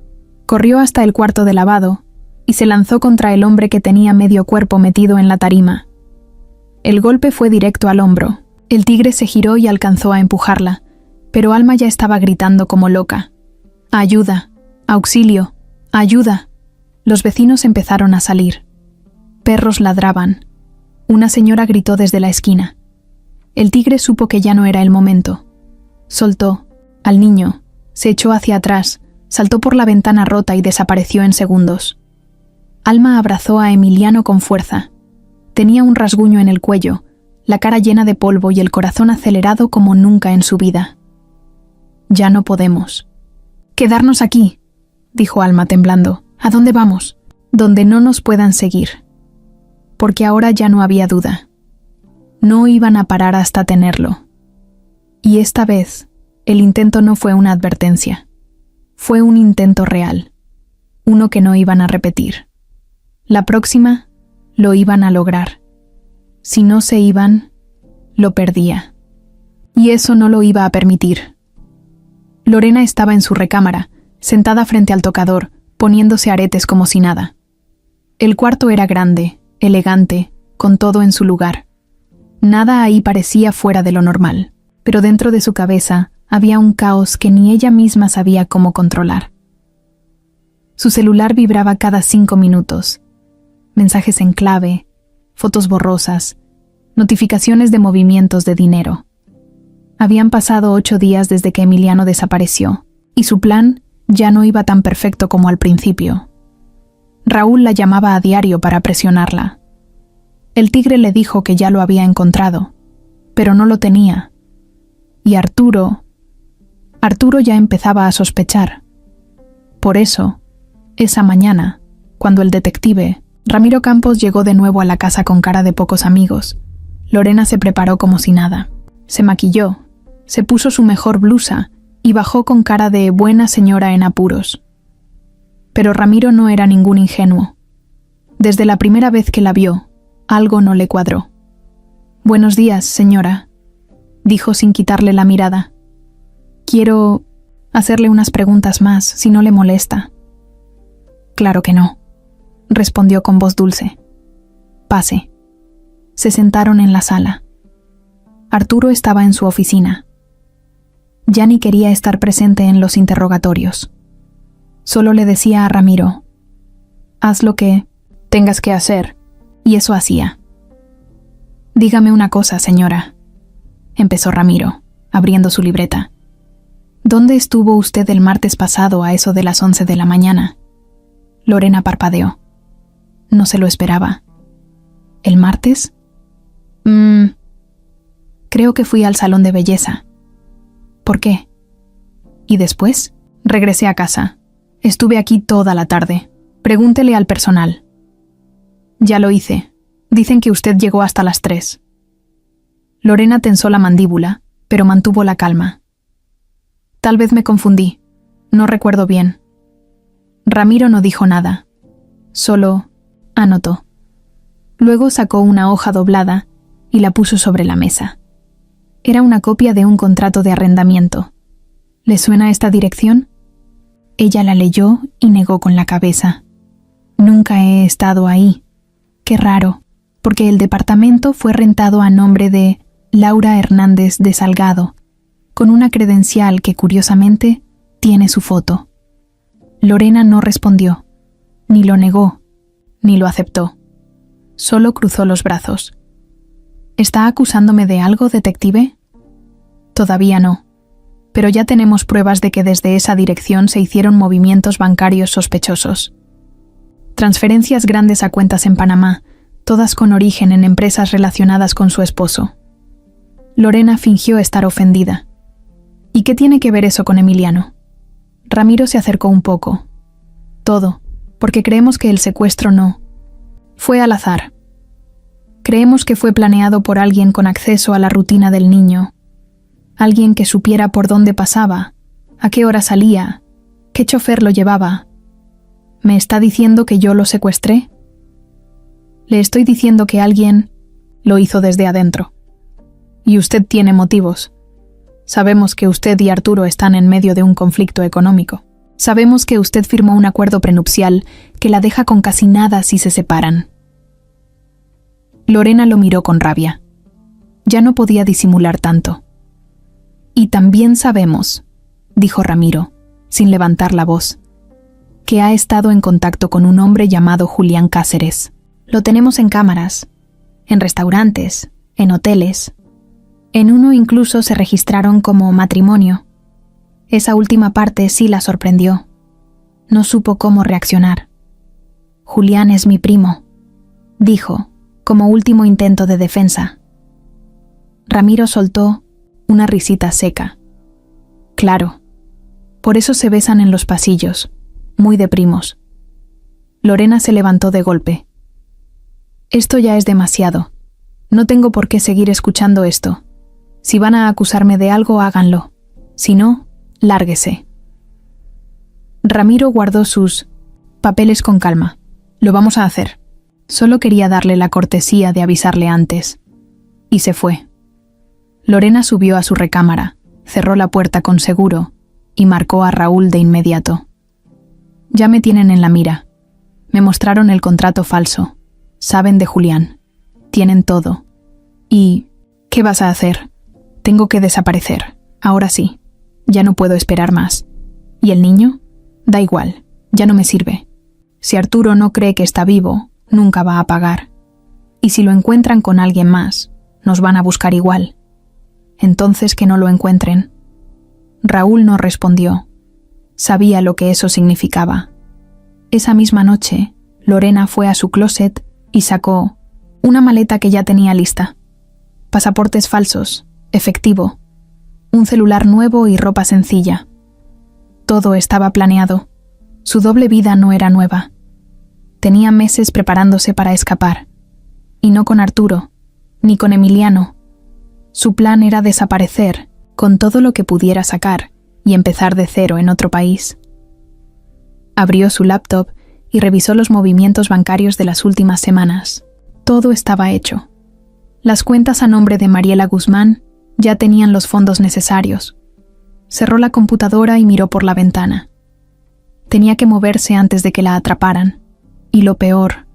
Speaker 1: corrió hasta el cuarto de lavado y se lanzó contra el hombre que tenía medio cuerpo metido en la tarima. El golpe fue directo al hombro. El tigre se giró y alcanzó a empujarla, pero Alma ya estaba gritando como loca. ¡Ayuda! ¡Auxilio! ¡Ayuda! Los vecinos empezaron a salir. Perros ladraban. Una señora gritó desde la esquina. El tigre supo que ya no era el momento. Soltó al niño, se echó hacia atrás, saltó por la ventana rota y desapareció en segundos. Alma abrazó a Emiliano con fuerza. Tenía un rasguño en el cuello, la cara llena de polvo y el corazón acelerado como nunca en su vida. «Ya no podemos». «Quedarnos aquí», dijo Alma temblando. «¿A dónde vamos?» «Donde no nos puedan seguir». Porque ahora ya no había duda. No iban a parar hasta tenerlo. Y esta vez, el intento no fue una advertencia. Fue un intento real. Uno que no iban a repetir. La próxima, lo iban a lograr. Si no se iban, lo perdía. Y eso no lo iba a permitir. Lorena estaba en su recámara, sentada frente al tocador, poniéndose aretes como si nada. El cuarto era grande, elegante, con todo en su lugar. Nada ahí parecía fuera de lo normal, pero dentro de su cabeza había un caos que ni ella misma sabía cómo controlar. Su celular vibraba cada 5 minutos. Mensajes en clave, fotos borrosas, notificaciones de movimientos de dinero. Habían pasado 8 días desde que Emiliano desapareció, y su plan ya no iba tan perfecto como al principio. Raúl la llamaba a diario para presionarla. El tigre le dijo que ya lo había encontrado, pero no lo tenía. Y Arturo ya empezaba a sospechar. Por eso, esa mañana, cuando el detective Ramiro Campos llegó de nuevo a la casa con cara de pocos amigos, Lorena se preparó como si nada. Se maquilló, se puso su mejor blusa y bajó con cara de buena señora en apuros. Pero Ramiro no era ningún ingenuo. Desde la primera vez que la vio, algo no le cuadró. «Buenos días, señora», dijo sin quitarle la mirada. «Quiero hacerle unas preguntas más, si no le molesta». «Claro que no», respondió con voz dulce. «Pase». Se sentaron en la sala. Arturo estaba en su oficina. Ya ni quería estar presente en los interrogatorios. Solo le decía a Ramiro: «Haz lo que tengas que hacer», y eso hacía. «Dígame una cosa, señora», empezó Ramiro, abriendo su libreta. «¿Dónde estuvo usted el martes pasado a eso de las 11 de la mañana?» Lorena parpadeó. No se lo esperaba. ¿El martes? Creo que fui al salón de belleza. ¿Por qué? ¿Y después? Regresé a casa. Estuve aquí toda la tarde. Pregúntele al personal. Ya lo hice. Dicen que usted llegó hasta las 3. Lorena tensó la mandíbula, pero mantuvo la calma. Tal vez me confundí. No recuerdo bien. Ramiro no dijo nada. Solo anotó. Luego sacó una hoja doblada y la puso sobre la mesa. Era una copia de un contrato de arrendamiento. ¿Le suena esta dirección? Ella la leyó y negó con la cabeza. Nunca he estado ahí. Qué raro, porque el departamento fue rentado a nombre de Laura Hernández de Salgado, con una credencial que curiosamente tiene su foto. Lorena no respondió, ni lo negó, ni lo aceptó. Solo cruzó los brazos. ¿Está acusándome de algo, detective? Todavía no, pero ya tenemos pruebas de que desde esa dirección se hicieron movimientos bancarios sospechosos. Transferencias grandes a cuentas en Panamá, todas con origen en empresas relacionadas con su esposo. Lorena fingió estar ofendida. ¿Y qué tiene que ver eso con Emiliano? Ramiro se acercó un poco. Todo, porque creemos que el secuestro no fue al azar. Creemos que fue planeado por alguien con acceso a la rutina del niño. Alguien que supiera por dónde pasaba, a qué hora salía, qué chofer lo llevaba. ¿Me está diciendo que yo lo secuestré? Le estoy diciendo que alguien lo hizo desde adentro. Y usted tiene motivos. Sabemos que usted y Arturo están en medio de un conflicto económico. Sabemos que usted firmó un acuerdo prenupcial que la deja con casi nada si se separan. Lorena lo miró con rabia. Ya no podía disimular tanto. Y también sabemos, dijo Ramiro, sin levantar la voz, que ha estado en contacto con un hombre llamado Julián Cáceres. Lo tenemos en cámaras, en restaurantes, en hoteles. En uno incluso se registraron como matrimonio. Esa última parte sí la sorprendió. No supo cómo reaccionar. Julián es mi primo, dijo, como último intento de defensa. Ramiro soltó una risita seca. Claro, por eso se besan en los pasillos, muy de primos. Lorena se levantó de golpe. Esto ya es demasiado. No tengo por qué seguir escuchando esto. Si van a acusarme de algo, háganlo. Si no, lárguese. Ramiro guardó sus papeles con calma. Lo vamos a hacer. Solo quería darle la cortesía de avisarle antes. Y se fue. Lorena subió a su recámara, cerró la puerta con seguro y marcó a Raúl de inmediato. Ya me tienen en la mira. Me mostraron el contrato falso. Saben de Julián. Tienen todo. ¿Y qué vas a hacer? Tengo que desaparecer. Ahora sí. Ya no puedo esperar más. ¿Y el niño? Da igual. Ya no me sirve. Si Arturo no cree que está vivo, nunca va a pagar. Y si lo encuentran con alguien más, nos van a buscar igual. Entonces que no lo encuentren. Raúl no respondió. Sabía lo que eso significaba. Esa misma noche, Lorena fue a su closet y sacó una maleta que ya tenía lista. Pasaportes falsos, efectivo, un celular nuevo y ropa sencilla. Todo estaba planeado. Su doble vida no era nueva. Tenía meses preparándose para escapar. Y no con Arturo, ni con Emiliano. Su plan era desaparecer con todo lo que pudiera sacar y empezar de cero en otro país. Abrió su laptop y revisó los movimientos bancarios de las últimas semanas. Todo estaba hecho. Las cuentas a nombre de Mariela Guzmán ya tenían los fondos necesarios. Cerró la computadora y miró por la ventana. Tenía que moverse antes de que la atraparan. Y lo peor,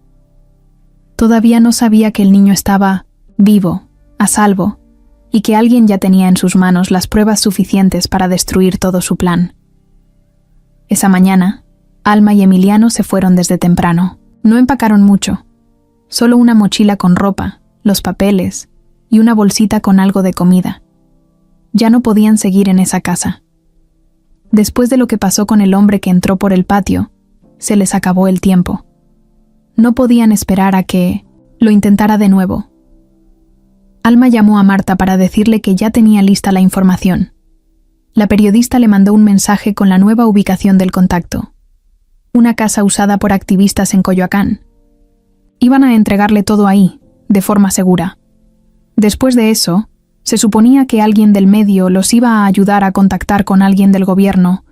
Speaker 1: todavía no sabía que el niño estaba vivo, a salvo, y que alguien ya tenía en sus manos las pruebas suficientes para destruir todo su plan. Esa mañana, Alma y Emiliano se fueron desde temprano. No empacaron mucho, solo una mochila con ropa, los papeles y una bolsita con algo de comida. Ya no podían seguir en esa casa. Después de lo que pasó con el hombre que entró por el patio, se les acabó el tiempo. No podían esperar a que lo intentara de nuevo. Alma llamó a Marta para decirle que ya tenía lista la información. La periodista le mandó un mensaje con la nueva ubicación del contacto. Una casa usada por activistas en Coyoacán. Iban a entregarle todo ahí, de forma segura. Después de eso, se suponía que alguien del medio los iba a ayudar a contactar con alguien del gobierno,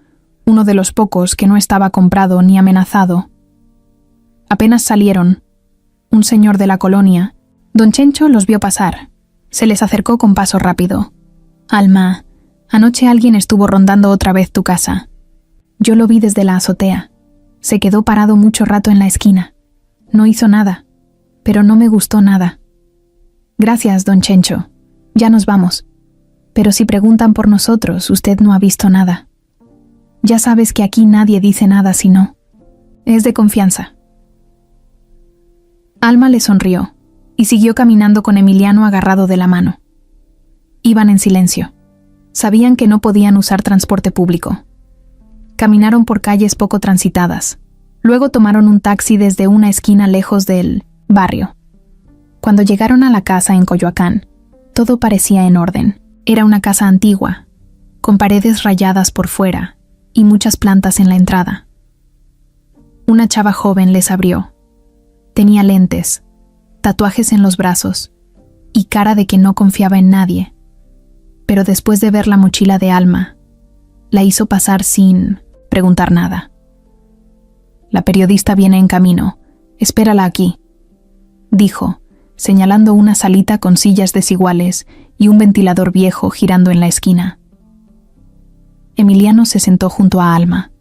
Speaker 1: uno de los pocos que no estaba comprado ni amenazado. Apenas salieron, un señor de la colonia, don Chencho, los vio pasar. Se les acercó con paso rápido. Alma, anoche alguien estuvo rondando otra vez tu casa. Yo lo vi desde la azotea. Se quedó parado mucho rato en la esquina. No hizo nada, pero no me gustó nada. Gracias, don Chencho. Ya nos vamos. Pero si preguntan por nosotros, usted no ha visto nada. Ya sabes que aquí nadie dice nada si no. Es de confianza. Alma le sonrió y siguió caminando con Emiliano agarrado de la mano. Iban en silencio. Sabían que no podían usar transporte público. Caminaron por calles poco transitadas. Luego tomaron un taxi desde una esquina lejos del barrio. Cuando llegaron a la casa en Coyoacán, todo parecía en orden. Era una casa antigua, con paredes rayadas por fuera y muchas plantas en la entrada. Una chava joven les abrió. Tenía lentes, tatuajes en los brazos y cara de que no confiaba en nadie. Pero después de ver la mochila de Alma, la hizo pasar sin preguntar nada. La periodista viene en camino. Espérala aquí, dijo, señalando una salita con sillas desiguales y un ventilador viejo girando en la esquina. Emiliano se sentó junto a Alma.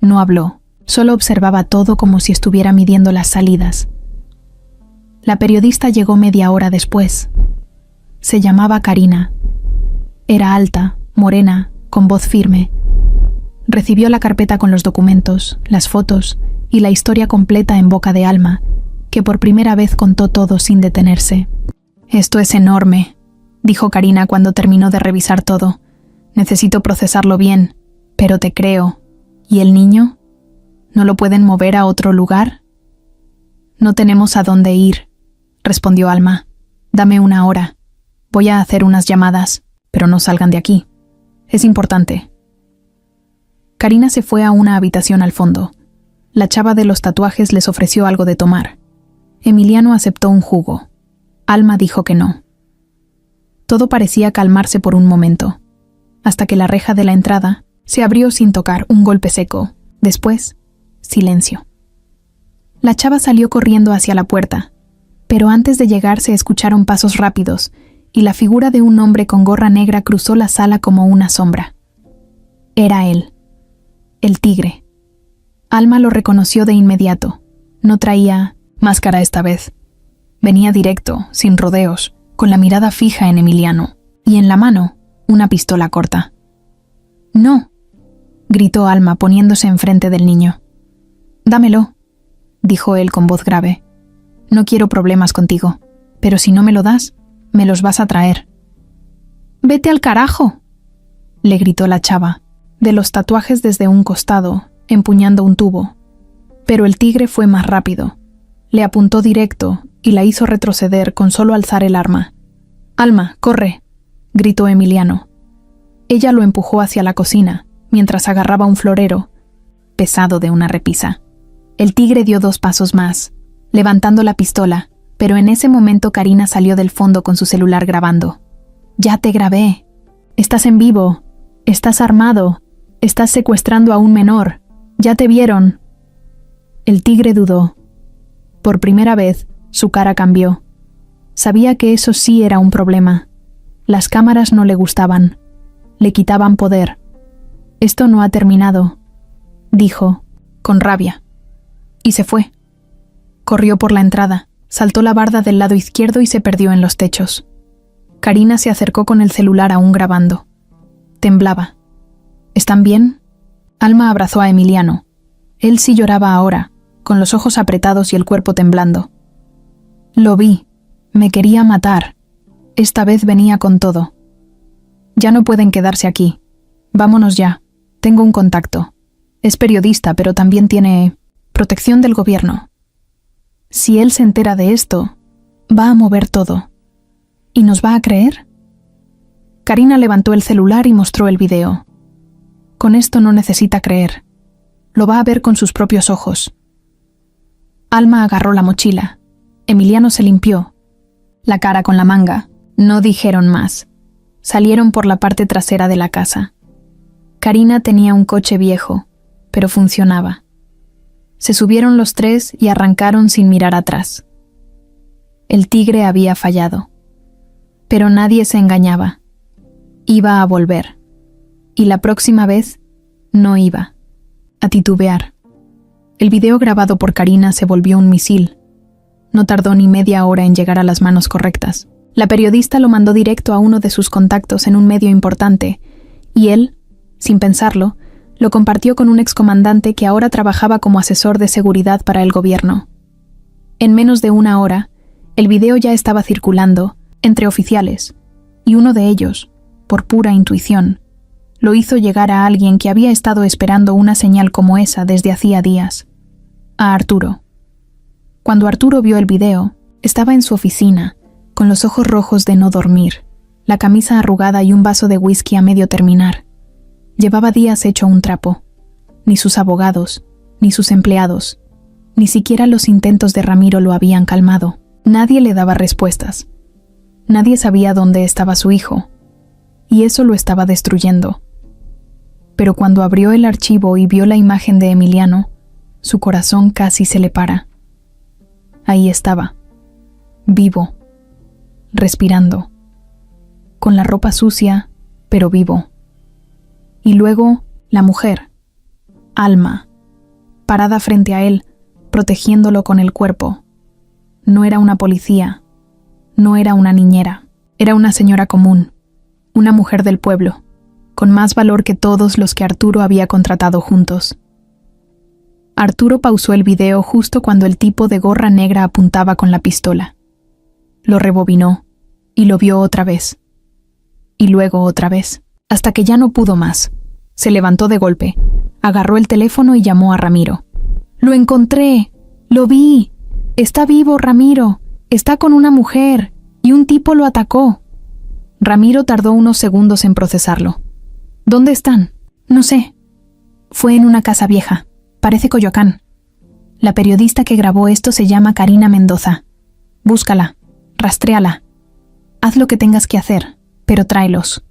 Speaker 1: No habló, solo observaba todo como si estuviera midiendo las salidas. La periodista llegó media hora después. Se llamaba Karina. Era alta, morena, con voz firme. Recibió la carpeta con los documentos, las fotos y la historia completa en boca de Alma, que por primera vez contó todo sin detenerse. «Esto es enorme», dijo Karina cuando terminó de revisar todo. «Necesito procesarlo bien, pero te creo. ¿Y el niño? ¿No lo pueden mover a otro lugar?» «No tenemos a dónde ir», respondió Alma. «Dame una hora. Voy a hacer unas llamadas, pero no salgan de aquí. Es importante». Karina se fue a una habitación al fondo. La chava de los tatuajes les ofreció algo de tomar. Emiliano aceptó un jugo. Alma dijo que no. Todo parecía calmarse por un momento, hasta que la reja de la entrada se abrió sin tocar, un golpe seco. Después, silencio. La chava salió corriendo hacia la puerta, pero antes de llegar se escucharon pasos rápidos y la figura de un hombre con gorra negra cruzó la sala como una sombra. Era él. El tigre. Alma lo reconoció de inmediato. No traía máscara esta vez. Venía directo, sin rodeos, con la mirada fija en Emiliano, y en la mano, una pistola corta. «No», gritó Alma poniéndose enfrente del niño. «Dámelo», dijo él con voz grave. «No quiero problemas contigo, pero si no me lo das, me los vas a traer». «Vete al carajo», le gritó la chava, de los tatuajes desde un costado, empuñando un tubo. Pero el tigre fue más rápido. Le apuntó directo y la hizo retroceder con solo alzar el arma. «Alma, corre», gritó Emiliano. Ella lo empujó hacia la cocina, mientras agarraba un florero, pesado de una repisa. El tigre dio 2 pasos más, levantando la pistola, pero en ese momento Karina salió del fondo con su celular grabando. «Ya te grabé. Estás en vivo. Estás armado. Estás secuestrando a un menor. Ya te vieron». El tigre dudó. Por primera vez, su cara cambió. Sabía que eso sí era un problema. Las cámaras no le gustaban. Le quitaban poder. «Esto no ha terminado», dijo, con rabia. Y se fue. Corrió por la entrada, saltó la barda del lado izquierdo y se perdió en los techos. Karina se acercó con el celular aún grabando. Temblaba. «¿Están bien?» Alma abrazó a Emiliano. Él sí lloraba ahora, con los ojos apretados y el cuerpo temblando. «Lo vi. Me quería matar. Esta vez venía con todo. Ya no pueden quedarse aquí. Vámonos ya. Tengo un contacto. Es periodista, pero también tiene protección del gobierno. Si él se entera de esto, va a mover todo. ¿Y nos va a creer?» Karina levantó el celular y mostró el video. Con esto no necesita creer. Lo va a ver con sus propios ojos. Alma agarró la mochila. Emiliano se limpió la cara con la manga. No dijeron más. Salieron por la parte trasera de la casa. Karina tenía un coche viejo, pero funcionaba. Se subieron los 3 y arrancaron sin mirar atrás. El tigre había fallado. Pero nadie se engañaba. Iba a volver. Y la próxima vez, no iba a titubear. El video grabado por Karina se volvió un misil. No tardó ni media hora en llegar a las manos correctas. La periodista lo mandó directo a uno de sus contactos en un medio importante, y él, sin pensarlo, lo compartió con un excomandante que ahora trabajaba como asesor de seguridad para el gobierno. En menos de una hora, el video ya estaba circulando entre oficiales, y uno de ellos, por pura intuición, lo hizo llegar a alguien que había estado esperando una señal como esa desde hacía días, a Arturo. Cuando Arturo vio el video, estaba en su oficina, con los ojos rojos de no dormir, la camisa arrugada y un vaso de whisky a medio terminar. Llevaba días hecho un trapo. Ni sus abogados, ni sus empleados, ni siquiera los intentos de Ramiro lo habían calmado. Nadie le daba respuestas. Nadie sabía dónde estaba su hijo, y eso lo estaba destruyendo. Pero cuando abrió el archivo y vio la imagen de Emiliano, su corazón casi se le para. Ahí estaba, vivo, respirando, con la ropa sucia, pero vivo. Y luego, la mujer, Alma, parada frente a él, protegiéndolo con el cuerpo. No era una policía, no era una niñera, era una señora común, una mujer del pueblo, con más valor que todos los que Arturo había contratado juntos. Arturo pausó el video justo cuando el tipo de gorra negra apuntaba con la pistola. Lo rebobinó y lo vio otra vez. Y luego otra vez, hasta que ya no pudo más. Se levantó de golpe, agarró el teléfono y llamó a Ramiro. «¡Lo encontré! ¡Lo vi! Está vivo, Ramiro! Está con una mujer, y un tipo lo atacó». Ramiro tardó unos segundos en procesarlo. «¿Dónde están?» «No sé. Fue en una casa vieja. Parece Coyoacán. La periodista que grabó esto se llama Karina Mendoza. Búscala, rastréala. Haz lo que tengas que hacer, pero tráelos.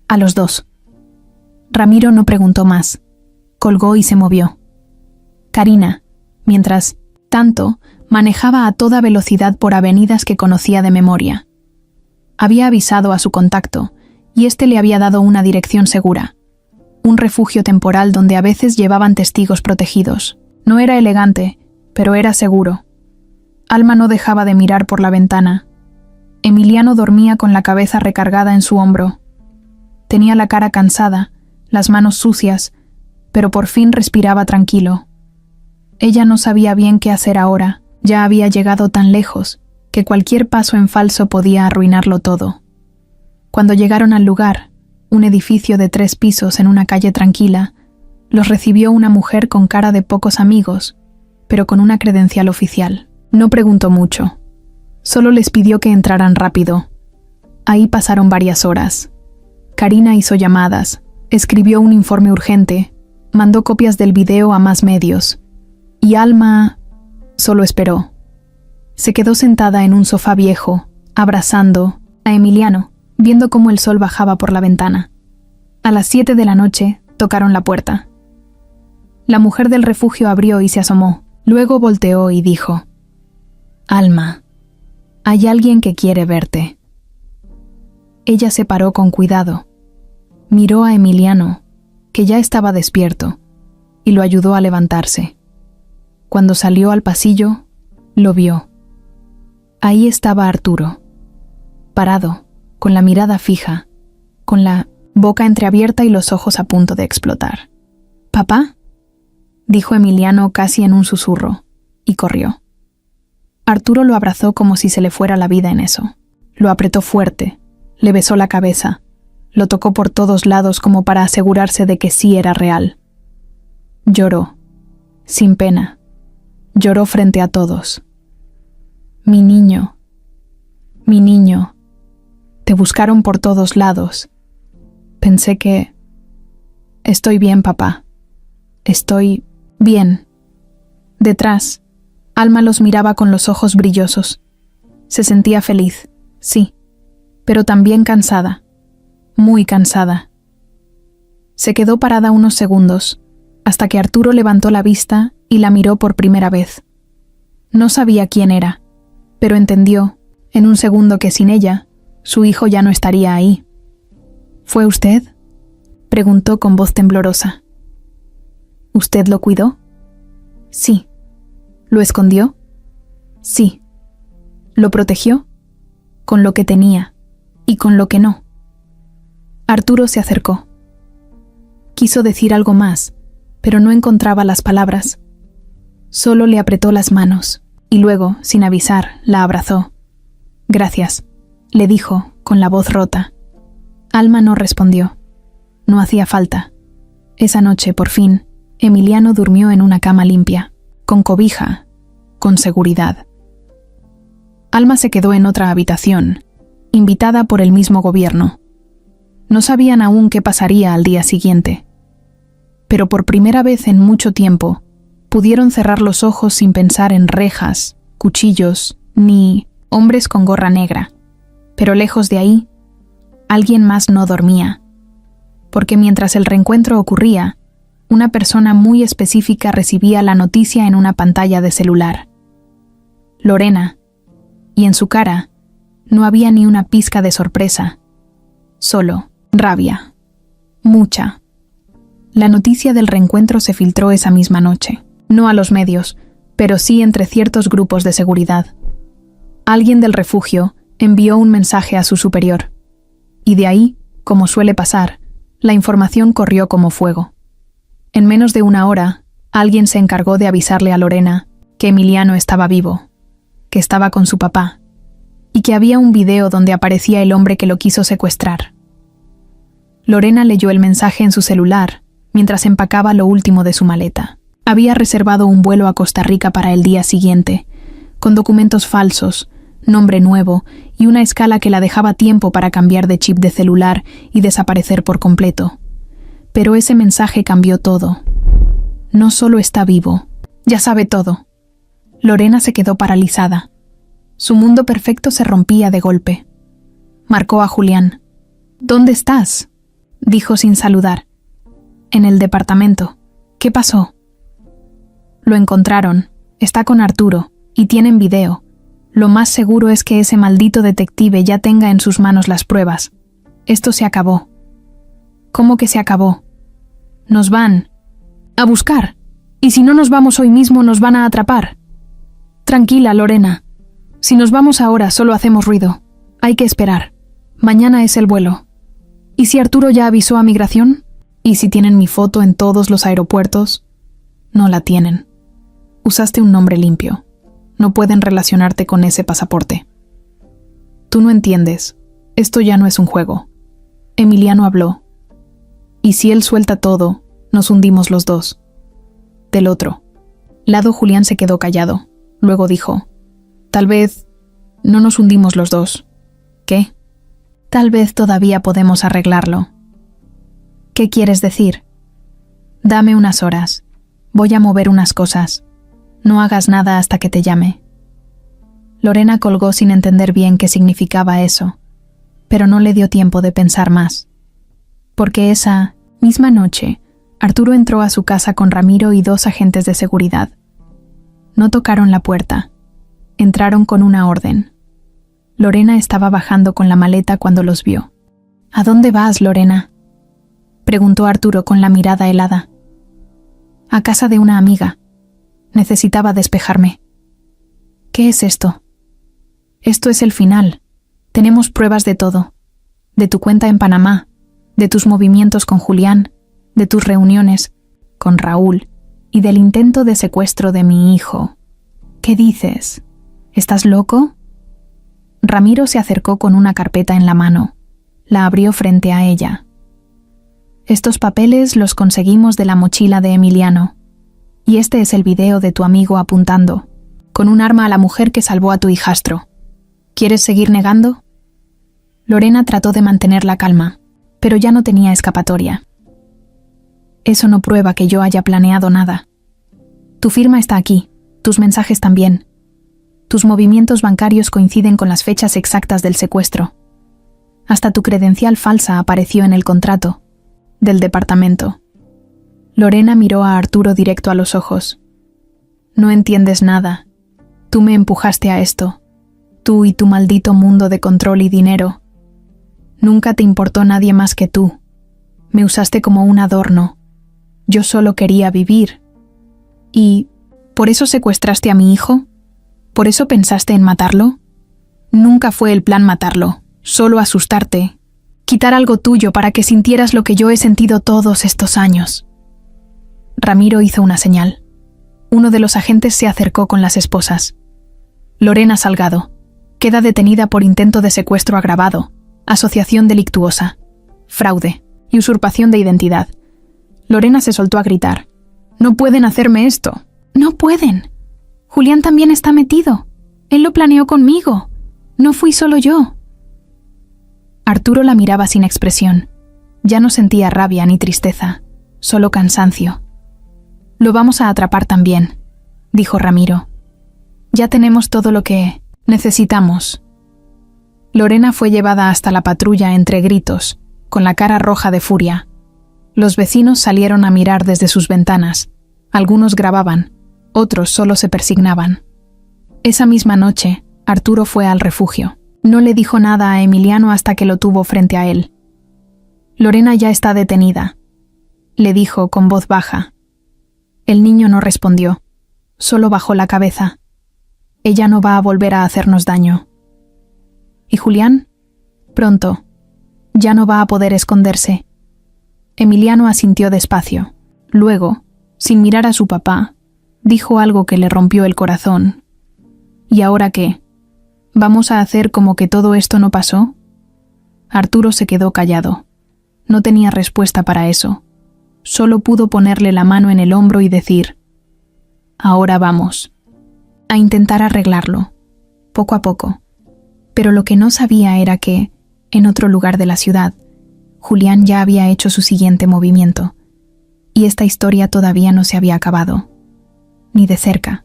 Speaker 1: A los dos». Ramiro no preguntó más. Colgó y se movió. Karina, mientras tanto, manejaba a toda velocidad por avenidas que conocía de memoria. Había avisado a su contacto, y éste le había dado una dirección segura. Un refugio temporal donde a veces llevaban testigos protegidos. No era elegante, pero era seguro. Alma no dejaba de mirar por la ventana. Emiliano dormía con la cabeza recargada en su hombro. Tenía la cara cansada, las manos sucias, pero por fin respiraba tranquilo. Ella no sabía bien qué hacer ahora. Ya había llegado tan lejos que cualquier paso en falso podía arruinarlo todo. Cuando llegaron al lugar, un edificio de 3 pisos en una calle tranquila, los recibió una mujer con cara de pocos amigos, pero con una credencial oficial. No preguntó mucho. Solo les pidió que entraran rápido. Ahí pasaron varias horas. Karina hizo llamadas, escribió un informe urgente, mandó copias del video a más medios. Y Alma solo esperó. Se quedó sentada en un sofá viejo, abrazando a Emiliano, viendo cómo el sol bajaba por la ventana. A las 7 de la noche tocaron la puerta. La mujer del refugio abrió y se asomó. Luego volteó y dijo: «Alma, hay alguien que quiere verte». Ella se paró con cuidado. Miró a Emiliano, que ya estaba despierto, y lo ayudó a levantarse. Cuando salió al pasillo, lo vio. Ahí estaba Arturo, parado, con la mirada fija, con la boca entreabierta y los ojos a punto de explotar. «¿Papá?», dijo Emiliano casi en un susurro, y corrió. Arturo lo abrazó como si se le fuera la vida en eso. Lo apretó fuerte, le besó la cabeza, lo tocó por todos lados como para asegurarse de que sí era real. Lloró, sin pena. Lloró frente a todos. Mi niño, te buscaron por todos lados. Pensé que... Estoy bien, papá. Estoy bien». Detrás, Alma los miraba con los ojos brillosos. Se sentía feliz, sí, pero también cansada, muy cansada. Se quedó parada unos segundos, hasta que Arturo levantó la vista y la miró por primera vez. No sabía quién era, pero entendió, en un segundo, que sin ella, su hijo ya no estaría ahí. «¿Fue usted?», preguntó con voz temblorosa. «¿Usted lo cuidó?». «Sí». «¿Lo escondió?». «Sí». «¿Lo protegió?». «Con lo que tenía, y con lo que no». Arturo se acercó. Quiso decir algo más, pero no encontraba las palabras. Solo le apretó las manos, y luego, sin avisar, la abrazó. «Gracias», le dijo, con la voz rota. Alma no respondió. No hacía falta. Esa noche, por fin, Emiliano durmió en una cama limpia, con cobija, con seguridad. Alma se quedó en otra habitación, invitada por el mismo gobierno. No sabían aún qué pasaría al día siguiente. Pero por primera vez en mucho tiempo, pudieron cerrar los ojos sin pensar en rejas, cuchillos, ni hombres con gorra negra. Pero lejos de ahí, alguien más no dormía. Porque mientras el reencuentro ocurría, una persona muy específica recibía la noticia en una pantalla de celular. Lorena. Y en su cara, no había ni una pizca de sorpresa. Solo rabia. Mucha. La noticia del reencuentro se filtró esa misma noche. No a los medios, pero sí entre ciertos grupos de seguridad. Alguien del refugio envió un mensaje a su superior. Y de ahí, como suele pasar, la información corrió como fuego. En menos de una hora, alguien se encargó de avisarle a Lorena que Emiliano estaba vivo, que estaba con su papá, y que había un video donde aparecía el hombre que lo quiso secuestrar. Lorena leyó el mensaje en su celular mientras empacaba lo último de su maleta. Había reservado un vuelo a Costa Rica para el día siguiente, con documentos falsos, nombre nuevo y una escala que la dejaba tiempo para cambiar de chip de celular y desaparecer por completo. Pero ese mensaje cambió todo. No solo está vivo, ya sabe todo. Lorena se quedó paralizada. Su mundo perfecto se rompía de golpe. Marcó a Julián. «¿Dónde estás?», dijo sin saludar. «En el departamento. ¿Qué pasó?». «Lo encontraron. Está con Arturo. Y tienen video. Lo más seguro es que ese maldito detective ya tenga en sus manos las pruebas. Esto se acabó». «¿Cómo que se acabó?». «Nos van a buscar. Y si no nos vamos hoy mismo, nos van a atrapar». «Tranquila, Lorena. Si nos vamos ahora, solo hacemos ruido. Hay que esperar. Mañana es el vuelo. ¿Y si Arturo ya avisó a migración? ¿Y si tienen mi foto en todos los aeropuertos?». «No la tienen. Usaste un nombre limpio. No pueden relacionarte con ese pasaporte». «Tú no entiendes. Esto ya no es un juego». Emiliano habló. «Y si él suelta todo, nos hundimos los dos». Del otro lado, Julián se quedó callado. Luego dijo: «Tal vez no nos hundimos los dos». «¿Qué?». «Tal vez todavía podemos arreglarlo». «¿Qué quieres decir?». «Dame unas horas. Voy a mover unas cosas. No hagas nada hasta que te llame». Lorena colgó sin entender bien qué significaba eso, pero no le dio tiempo de pensar más. Porque esa misma noche, Arturo entró a su casa con Ramiro y 2 agentes de seguridad. No tocaron la puerta. Entraron con una orden. Lorena estaba bajando con la maleta cuando los vio. «¿A dónde vas, Lorena?», preguntó Arturo con la mirada helada. «A casa de una amiga. Necesitaba despejarme». «¿Qué es esto?». «Esto es el final. Tenemos pruebas de todo. De tu cuenta en Panamá, de tus movimientos con Julián, de tus reuniones con Raúl y del intento de secuestro de mi hijo». «¿Qué dices? ¿Estás loco?». Ramiro se acercó con una carpeta en la mano. La abrió frente a ella. «Estos papeles los conseguimos de la mochila de Emiliano. Y este es el video de tu amigo apuntando, con un arma a la mujer que salvó a tu hijastro. ¿Quieres seguir negando?». Lorena trató de mantener la calma, pero ya no tenía escapatoria. «Eso no prueba que yo haya planeado nada. Tu firma está aquí, tus mensajes también. Tus movimientos bancarios coinciden con las fechas exactas del secuestro. Hasta tu credencial falsa apareció en el contrato del departamento». Lorena miró a Arturo directo a los ojos. «No entiendes nada. Tú me empujaste a esto. Tú y tu maldito mundo de control y dinero. Nunca te importó nadie más que tú. Me usaste como un adorno. Yo solo quería vivir. ¿Y por eso secuestraste a mi hijo? ¿Por eso pensaste en matarlo? Nunca fue el plan matarlo, solo asustarte. Quitar algo tuyo para que sintieras lo que yo he sentido todos estos años». Ramiro hizo una señal. Uno de los agentes se acercó con las esposas. «Lorena Salgado. Queda detenida por intento de secuestro agravado, asociación delictuosa. fraude y usurpación de identidad. Lorena se soltó a gritar. «¡No pueden hacerme esto!». «¡No pueden! Julián también está metido. Él lo planeó conmigo. No fui solo yo». Arturo la miraba sin expresión. Ya no sentía rabia ni tristeza, solo cansancio. «Lo vamos a atrapar también», dijo Ramiro. «Ya tenemos todo lo que necesitamos». Lorena fue llevada hasta la patrulla entre gritos, con la cara roja de furia. Los vecinos salieron a mirar desde sus ventanas. Algunos grababan, otros solo se persignaban. Esa misma noche, Arturo fue al refugio. No le dijo nada a Emiliano hasta que lo tuvo frente a él. «Lorena ya está detenida», le dijo con voz baja. El niño no respondió, solo bajó la cabeza. «Ella no va a volver a hacernos daño». «¿Y Julián?» «Pronto. Ya no va a poder esconderse». Emiliano asintió despacio. Luego, sin mirar a su papá, dijo algo que le rompió el corazón. «¿Y ahora qué? ¿Vamos a hacer como que todo esto no pasó?». Arturo se quedó callado. No tenía respuesta para eso. Solo pudo ponerle la mano en el hombro y decir: «Ahora vamos a intentar arreglarlo, poco a poco». Pero lo que no sabía era que, en otro lugar de la ciudad, Julián ya había hecho su siguiente movimiento, y esta historia todavía no se había acabado, ni de cerca.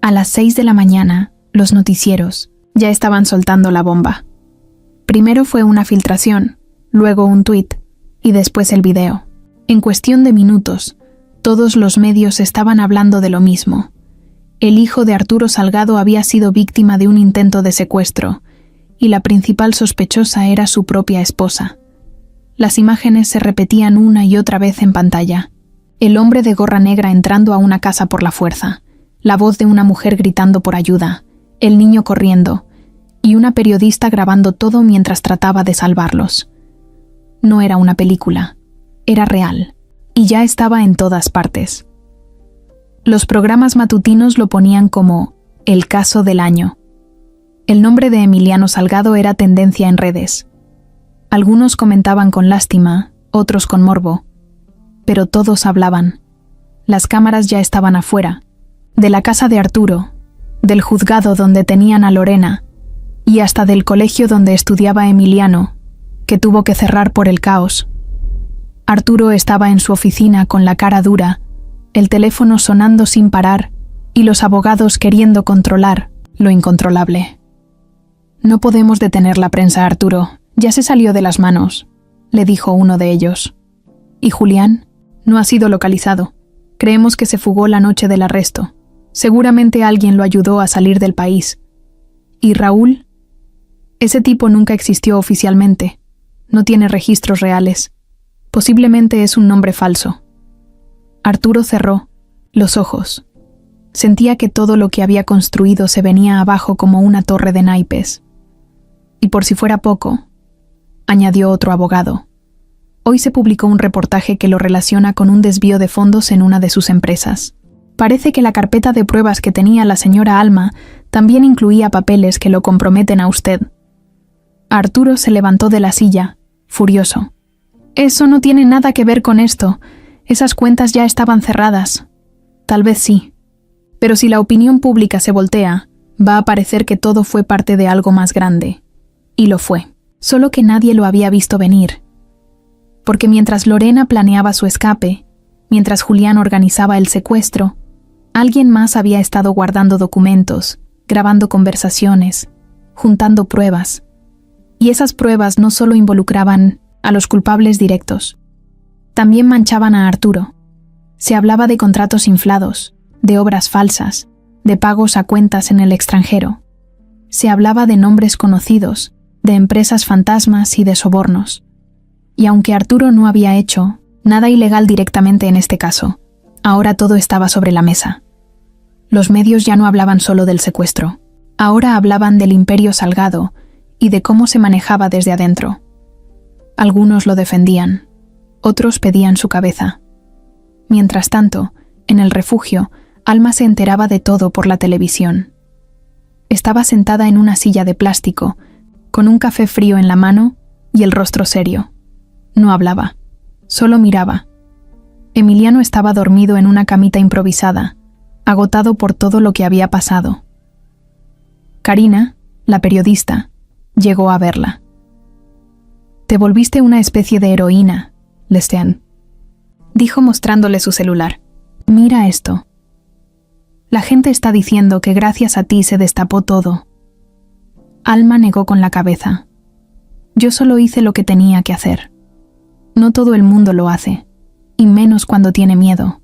Speaker 1: A las 6 de la mañana, los noticieros ya estaban soltando la bomba. Primero fue una filtración, luego un tuit, y después el video. En cuestión de minutos, todos los medios estaban hablando de lo mismo. El hijo de Arturo Salgado había sido víctima de un intento de secuestro, y la principal sospechosa era su propia esposa. Las imágenes se repetían una y otra vez en pantalla. El hombre de gorra negra entrando a una casa por la fuerza, la voz de una mujer gritando por ayuda, el niño corriendo, y una periodista grabando todo mientras trataba de salvarlos. No era una película, era real, y ya estaba en todas partes. Los programas matutinos lo ponían como el caso del año. El nombre de Emiliano Salgado era tendencia en redes. Algunos comentaban con lástima, otros con morbo. Pero todos hablaban. Las cámaras ya estaban afuera, de la casa de Arturo, del juzgado donde tenían a Lorena, y hasta del colegio donde estudiaba Emiliano, que tuvo que cerrar por el caos. Arturo estaba en su oficina con la cara dura, el teléfono sonando sin parar y los abogados queriendo controlar lo incontrolable. «No podemos detener la prensa, Arturo. Ya se salió de las manos», le dijo uno de ellos. «¿Y Julián? No ha sido localizado. Creemos que se fugó la noche del arresto. Seguramente alguien lo ayudó a salir del país. ¿Y Raúl? Ese tipo nunca existió oficialmente. No tiene registros reales. Posiblemente es un nombre falso». Arturo cerró los ojos. Sentía que todo lo que había construido se venía abajo como una torre de naipes. Y por si fuera poco, añadió otro abogado, hoy se publicó un reportaje que lo relaciona con un desvío de fondos en una de sus empresas. Parece que la carpeta de pruebas que tenía la señora Alma también incluía papeles que lo comprometen a usted. Arturo se levantó de la silla, furioso. «Eso no tiene nada que ver con esto. Esas cuentas ya estaban cerradas». «Tal vez sí. Pero si la opinión pública se voltea, va a parecer que todo fue parte de algo más grande». Y lo fue. Solo que nadie lo había visto venir. Porque mientras Lorena planeaba su escape, mientras Julián organizaba el secuestro, alguien más había estado guardando documentos, grabando conversaciones, juntando pruebas. Y esas pruebas no solo involucraban a los culpables directos, también manchaban a Arturo. Se hablaba de contratos inflados, de obras falsas, de pagos a cuentas en el extranjero. Se hablaba de nombres conocidos, de empresas fantasmas y de sobornos. Y aunque Arturo no había hecho nada ilegal directamente en este caso, ahora todo estaba sobre la mesa. Los medios ya no hablaban solo del secuestro, ahora hablaban del imperio Salgado y de cómo se manejaba desde adentro. Algunos lo defendían, otros pedían su cabeza. Mientras tanto, en el refugio, Alma se enteraba de todo por la televisión. Estaba sentada en una silla de plástico, con un café frío en la mano y el rostro serio. No hablaba, solo miraba. Emiliano estaba dormido en una camita improvisada, agotado por todo lo que había pasado. Karina, la periodista, llegó a verla. «Te volviste una especie de heroína, Lestian», dijo mostrándole su celular. «Mira esto. La gente está diciendo que gracias a ti se destapó todo». Alma negó con la cabeza. «Yo solo hice lo que tenía que hacer. No todo el mundo lo hace, y menos cuando tiene miedo.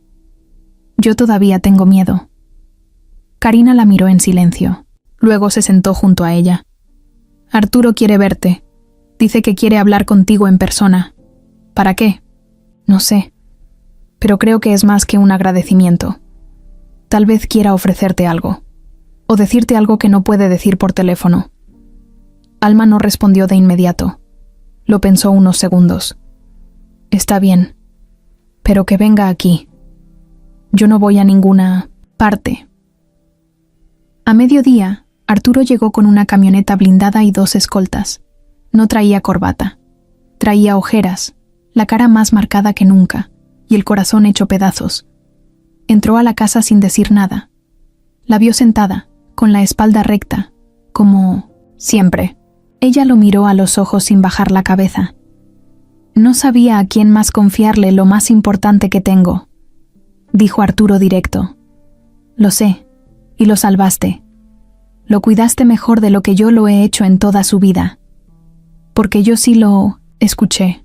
Speaker 1: Yo todavía tengo miedo». Karina la miró en silencio. Luego se sentó junto a ella. «Arturo quiere verte. Dice que quiere hablar contigo en persona. ¿Para qué? No sé. Pero creo que es más que un agradecimiento. Tal vez quiera ofrecerte algo. O decirte algo que no puede decir por teléfono». Alma no respondió de inmediato. Lo pensó unos segundos. «Está bien. Pero que venga aquí. Yo no voy a ninguna parte». A mediodía, Arturo llegó con una camioneta blindada y 2 escoltas. No traía corbata. Traía ojeras, la cara más marcada que nunca, y el corazón hecho pedazos. Entró a la casa sin decir nada. La vio sentada, con la espalda recta, como siempre. Ella lo miró a los ojos sin bajar la cabeza. «No sabía a quién más confiarle lo más importante que tengo», dijo Arturo directo. «Lo sé, y lo salvaste. Lo cuidaste mejor de lo que yo lo he hecho en toda su vida. Porque yo sí lo escuché».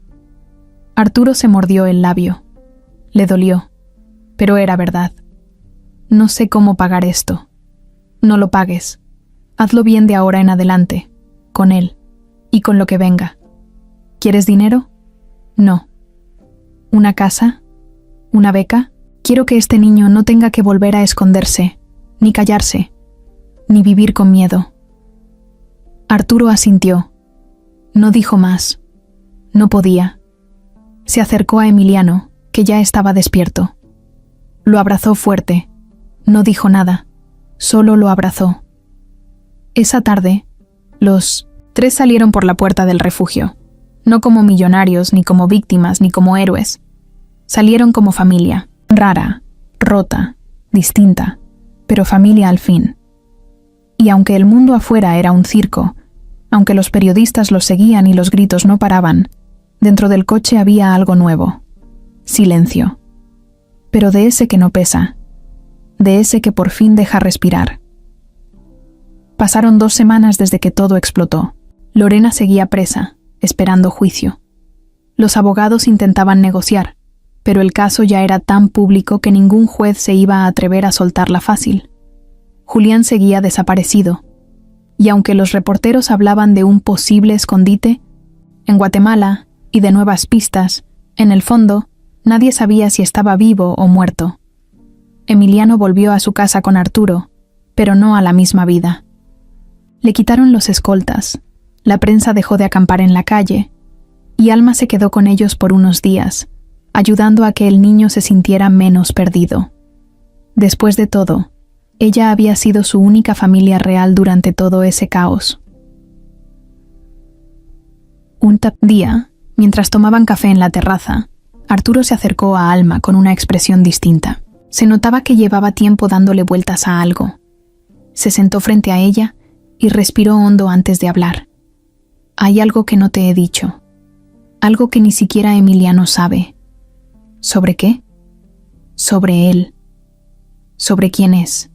Speaker 1: Arturo se mordió el labio. Le dolió, pero era verdad. «No sé cómo pagar esto». «No lo pagues. Hazlo bien de ahora en adelante, con él, y con lo que venga. ¿Quieres dinero? No. ¿Una casa? ¿Una beca? Quiero que este niño no tenga que volver a esconderse, ni callarse, ni vivir con miedo». Arturo asintió. No dijo más. No podía. Se acercó a Emiliano, que ya estaba despierto. Lo abrazó fuerte. No dijo nada. Solo lo abrazó. Esa tarde, los 3 salieron por la puerta del refugio. No como millonarios, ni como víctimas, ni como héroes. Salieron como familia. Rara, rota, distinta, pero familia al fin. Y aunque el mundo afuera era un circo, aunque los periodistas los seguían y los gritos no paraban, dentro del coche había algo nuevo. Silencio. Pero de ese que no pesa. De ese que por fin deja respirar. Pasaron 2 semanas desde que todo explotó. Lorena seguía presa, esperando juicio. Los abogados intentaban negociar, pero el caso ya era tan público que ningún juez se iba a atrever a soltarla fácil. Julián seguía desaparecido, y aunque los reporteros hablaban de un posible escondite, en Guatemala, y de nuevas pistas, en el fondo, nadie sabía si estaba vivo o muerto. Emiliano volvió a su casa con Arturo, pero no a la misma vida. Le quitaron los escoltas, la prensa dejó de acampar en la calle, y Alma se quedó con ellos por unos días, ayudando a que el niño se sintiera menos perdido. Después de todo, ella había sido su única familia real durante todo ese caos. Un día, mientras tomaban café en la terraza, Arturo se acercó a Alma con una expresión distinta. Se notaba que llevaba tiempo dándole vueltas a algo. Se sentó frente a ella y respiró hondo antes de hablar. «Hay algo que no te he dicho. Algo que ni siquiera Emiliano sabe». «¿Sobre qué?» «Sobre él. Sobre quién es.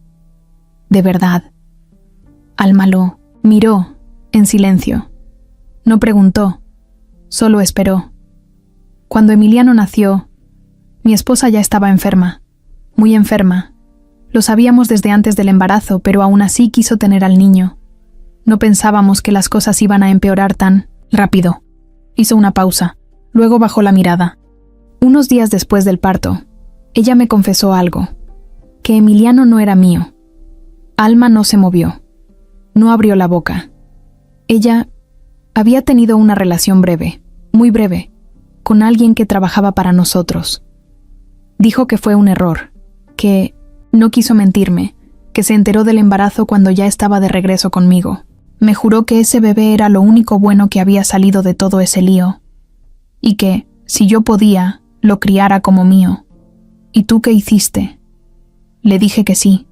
Speaker 1: De verdad». Alma lo miró, en silencio. No preguntó, solo esperó. Cuando Emiliano nació, mi esposa ya estaba enferma, muy enferma. Lo sabíamos desde antes del embarazo, pero aún así quiso tener al niño. No pensábamos que las cosas iban a empeorar tan rápido. Hizo una pausa, luego bajó la mirada. Unos días después del parto, ella me confesó algo, que Emiliano no era mío. Alma no se movió, no abrió la boca. Ella había tenido una relación breve, muy breve, con alguien que trabajaba para nosotros. Dijo que fue un error, que no quiso mentirme, que se enteró del embarazo cuando ya estaba de regreso conmigo. Me juró que ese bebé era lo único bueno que había salido de todo ese lío, y que, si yo podía, lo criara como mío. ¿Y tú qué hiciste? Le dije que sí,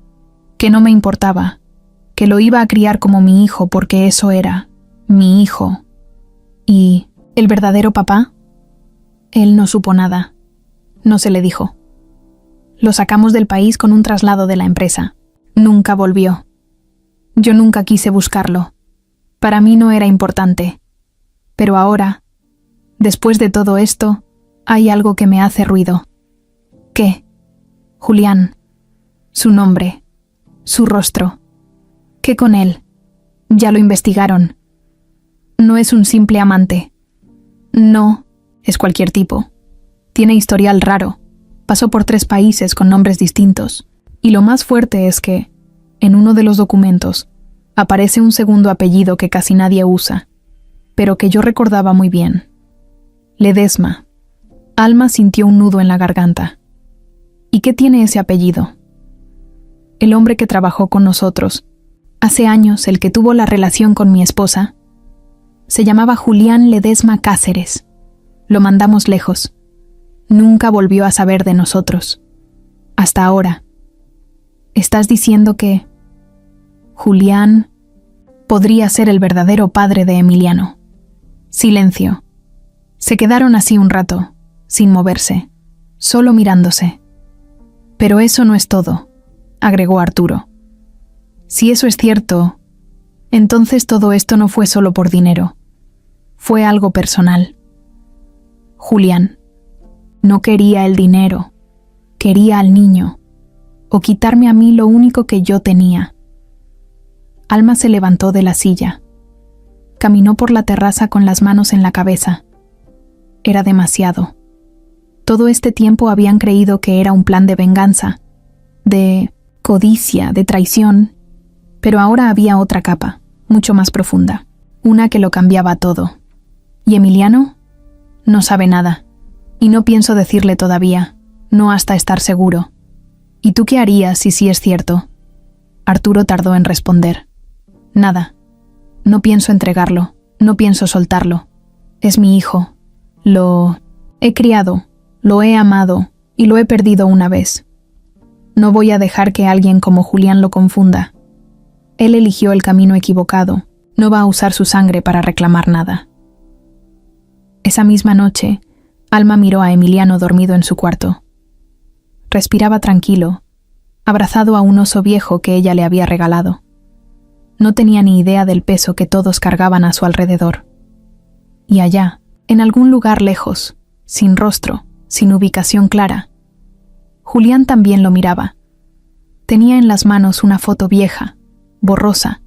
Speaker 1: que no me importaba, que lo iba a criar como mi hijo porque eso era, mi hijo. ¿Y el verdadero papá? Él no supo nada. No se le dijo. Lo sacamos del país con un traslado de la empresa. Nunca volvió. Yo nunca quise buscarlo. Para mí no era importante. Pero ahora, después de todo esto, hay algo que me hace ruido. ¿Qué? Julián. Su nombre. Su rostro. ¿Qué con él? Ya lo investigaron. No es un simple amante. No, es cualquier tipo. Tiene historial raro. Pasó por 3 países con nombres distintos. Y lo más fuerte es que, en uno de los documentos, aparece un segundo apellido que casi nadie usa, pero que yo recordaba muy bien. Ledesma. Alma sintió un nudo en la garganta. ¿Y qué tiene ese apellido? El hombre que trabajó con nosotros, hace años el que tuvo la relación con mi esposa, se llamaba Julián Ledesma Cáceres. Lo mandamos lejos. Nunca volvió a saber de nosotros. Hasta ahora. ¿Estás diciendo que Julián podría ser el verdadero padre de Emiliano? Silencio. Se quedaron así un rato, sin moverse, solo mirándose. Pero eso no es todo, agregó Arturo. Si eso es cierto, entonces todo esto no fue solo por dinero. Fue algo personal. Julián no quería el dinero, quería al niño, o quitarme a mí lo único que yo tenía. Alma se levantó de la silla. Caminó por la terraza con las manos en la cabeza. Era demasiado. Todo este tiempo habían creído que era un plan de venganza, de codicia, de traición, pero ahora había otra capa, mucho más profunda, una que lo cambiaba todo. ¿Y Emiliano? No sabe nada, y no pienso decirle todavía, no hasta estar seguro. ¿Y tú qué harías si sí es cierto? Arturo tardó en responder. Nada. No pienso entregarlo, no pienso soltarlo. Es mi hijo. Lo he criado, lo he amado y lo he perdido una vez. No voy a dejar que alguien como Julián lo confunda. Él eligió el camino equivocado, no va a usar su sangre para reclamar nada. Esa misma noche, Alma miró a Emiliano dormido en su cuarto. Respiraba tranquilo, abrazado a un oso viejo que ella le había regalado. No tenía ni idea del peso que todos cargaban a su alrededor. Y allá, en algún lugar lejos, sin rostro, sin ubicación clara, Julián también lo miraba. Tenía en las manos una foto vieja, borrosa,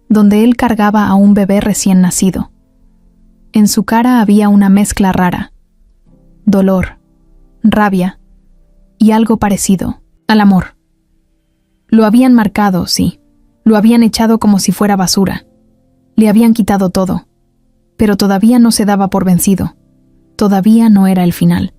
Speaker 1: donde él cargaba a un bebé recién nacido. En su cara había una mezcla rara, dolor, rabia y algo parecido al amor. Lo habían marcado, sí, lo habían echado como si fuera basura, le habían quitado todo, pero todavía no se daba por vencido, todavía no era el final.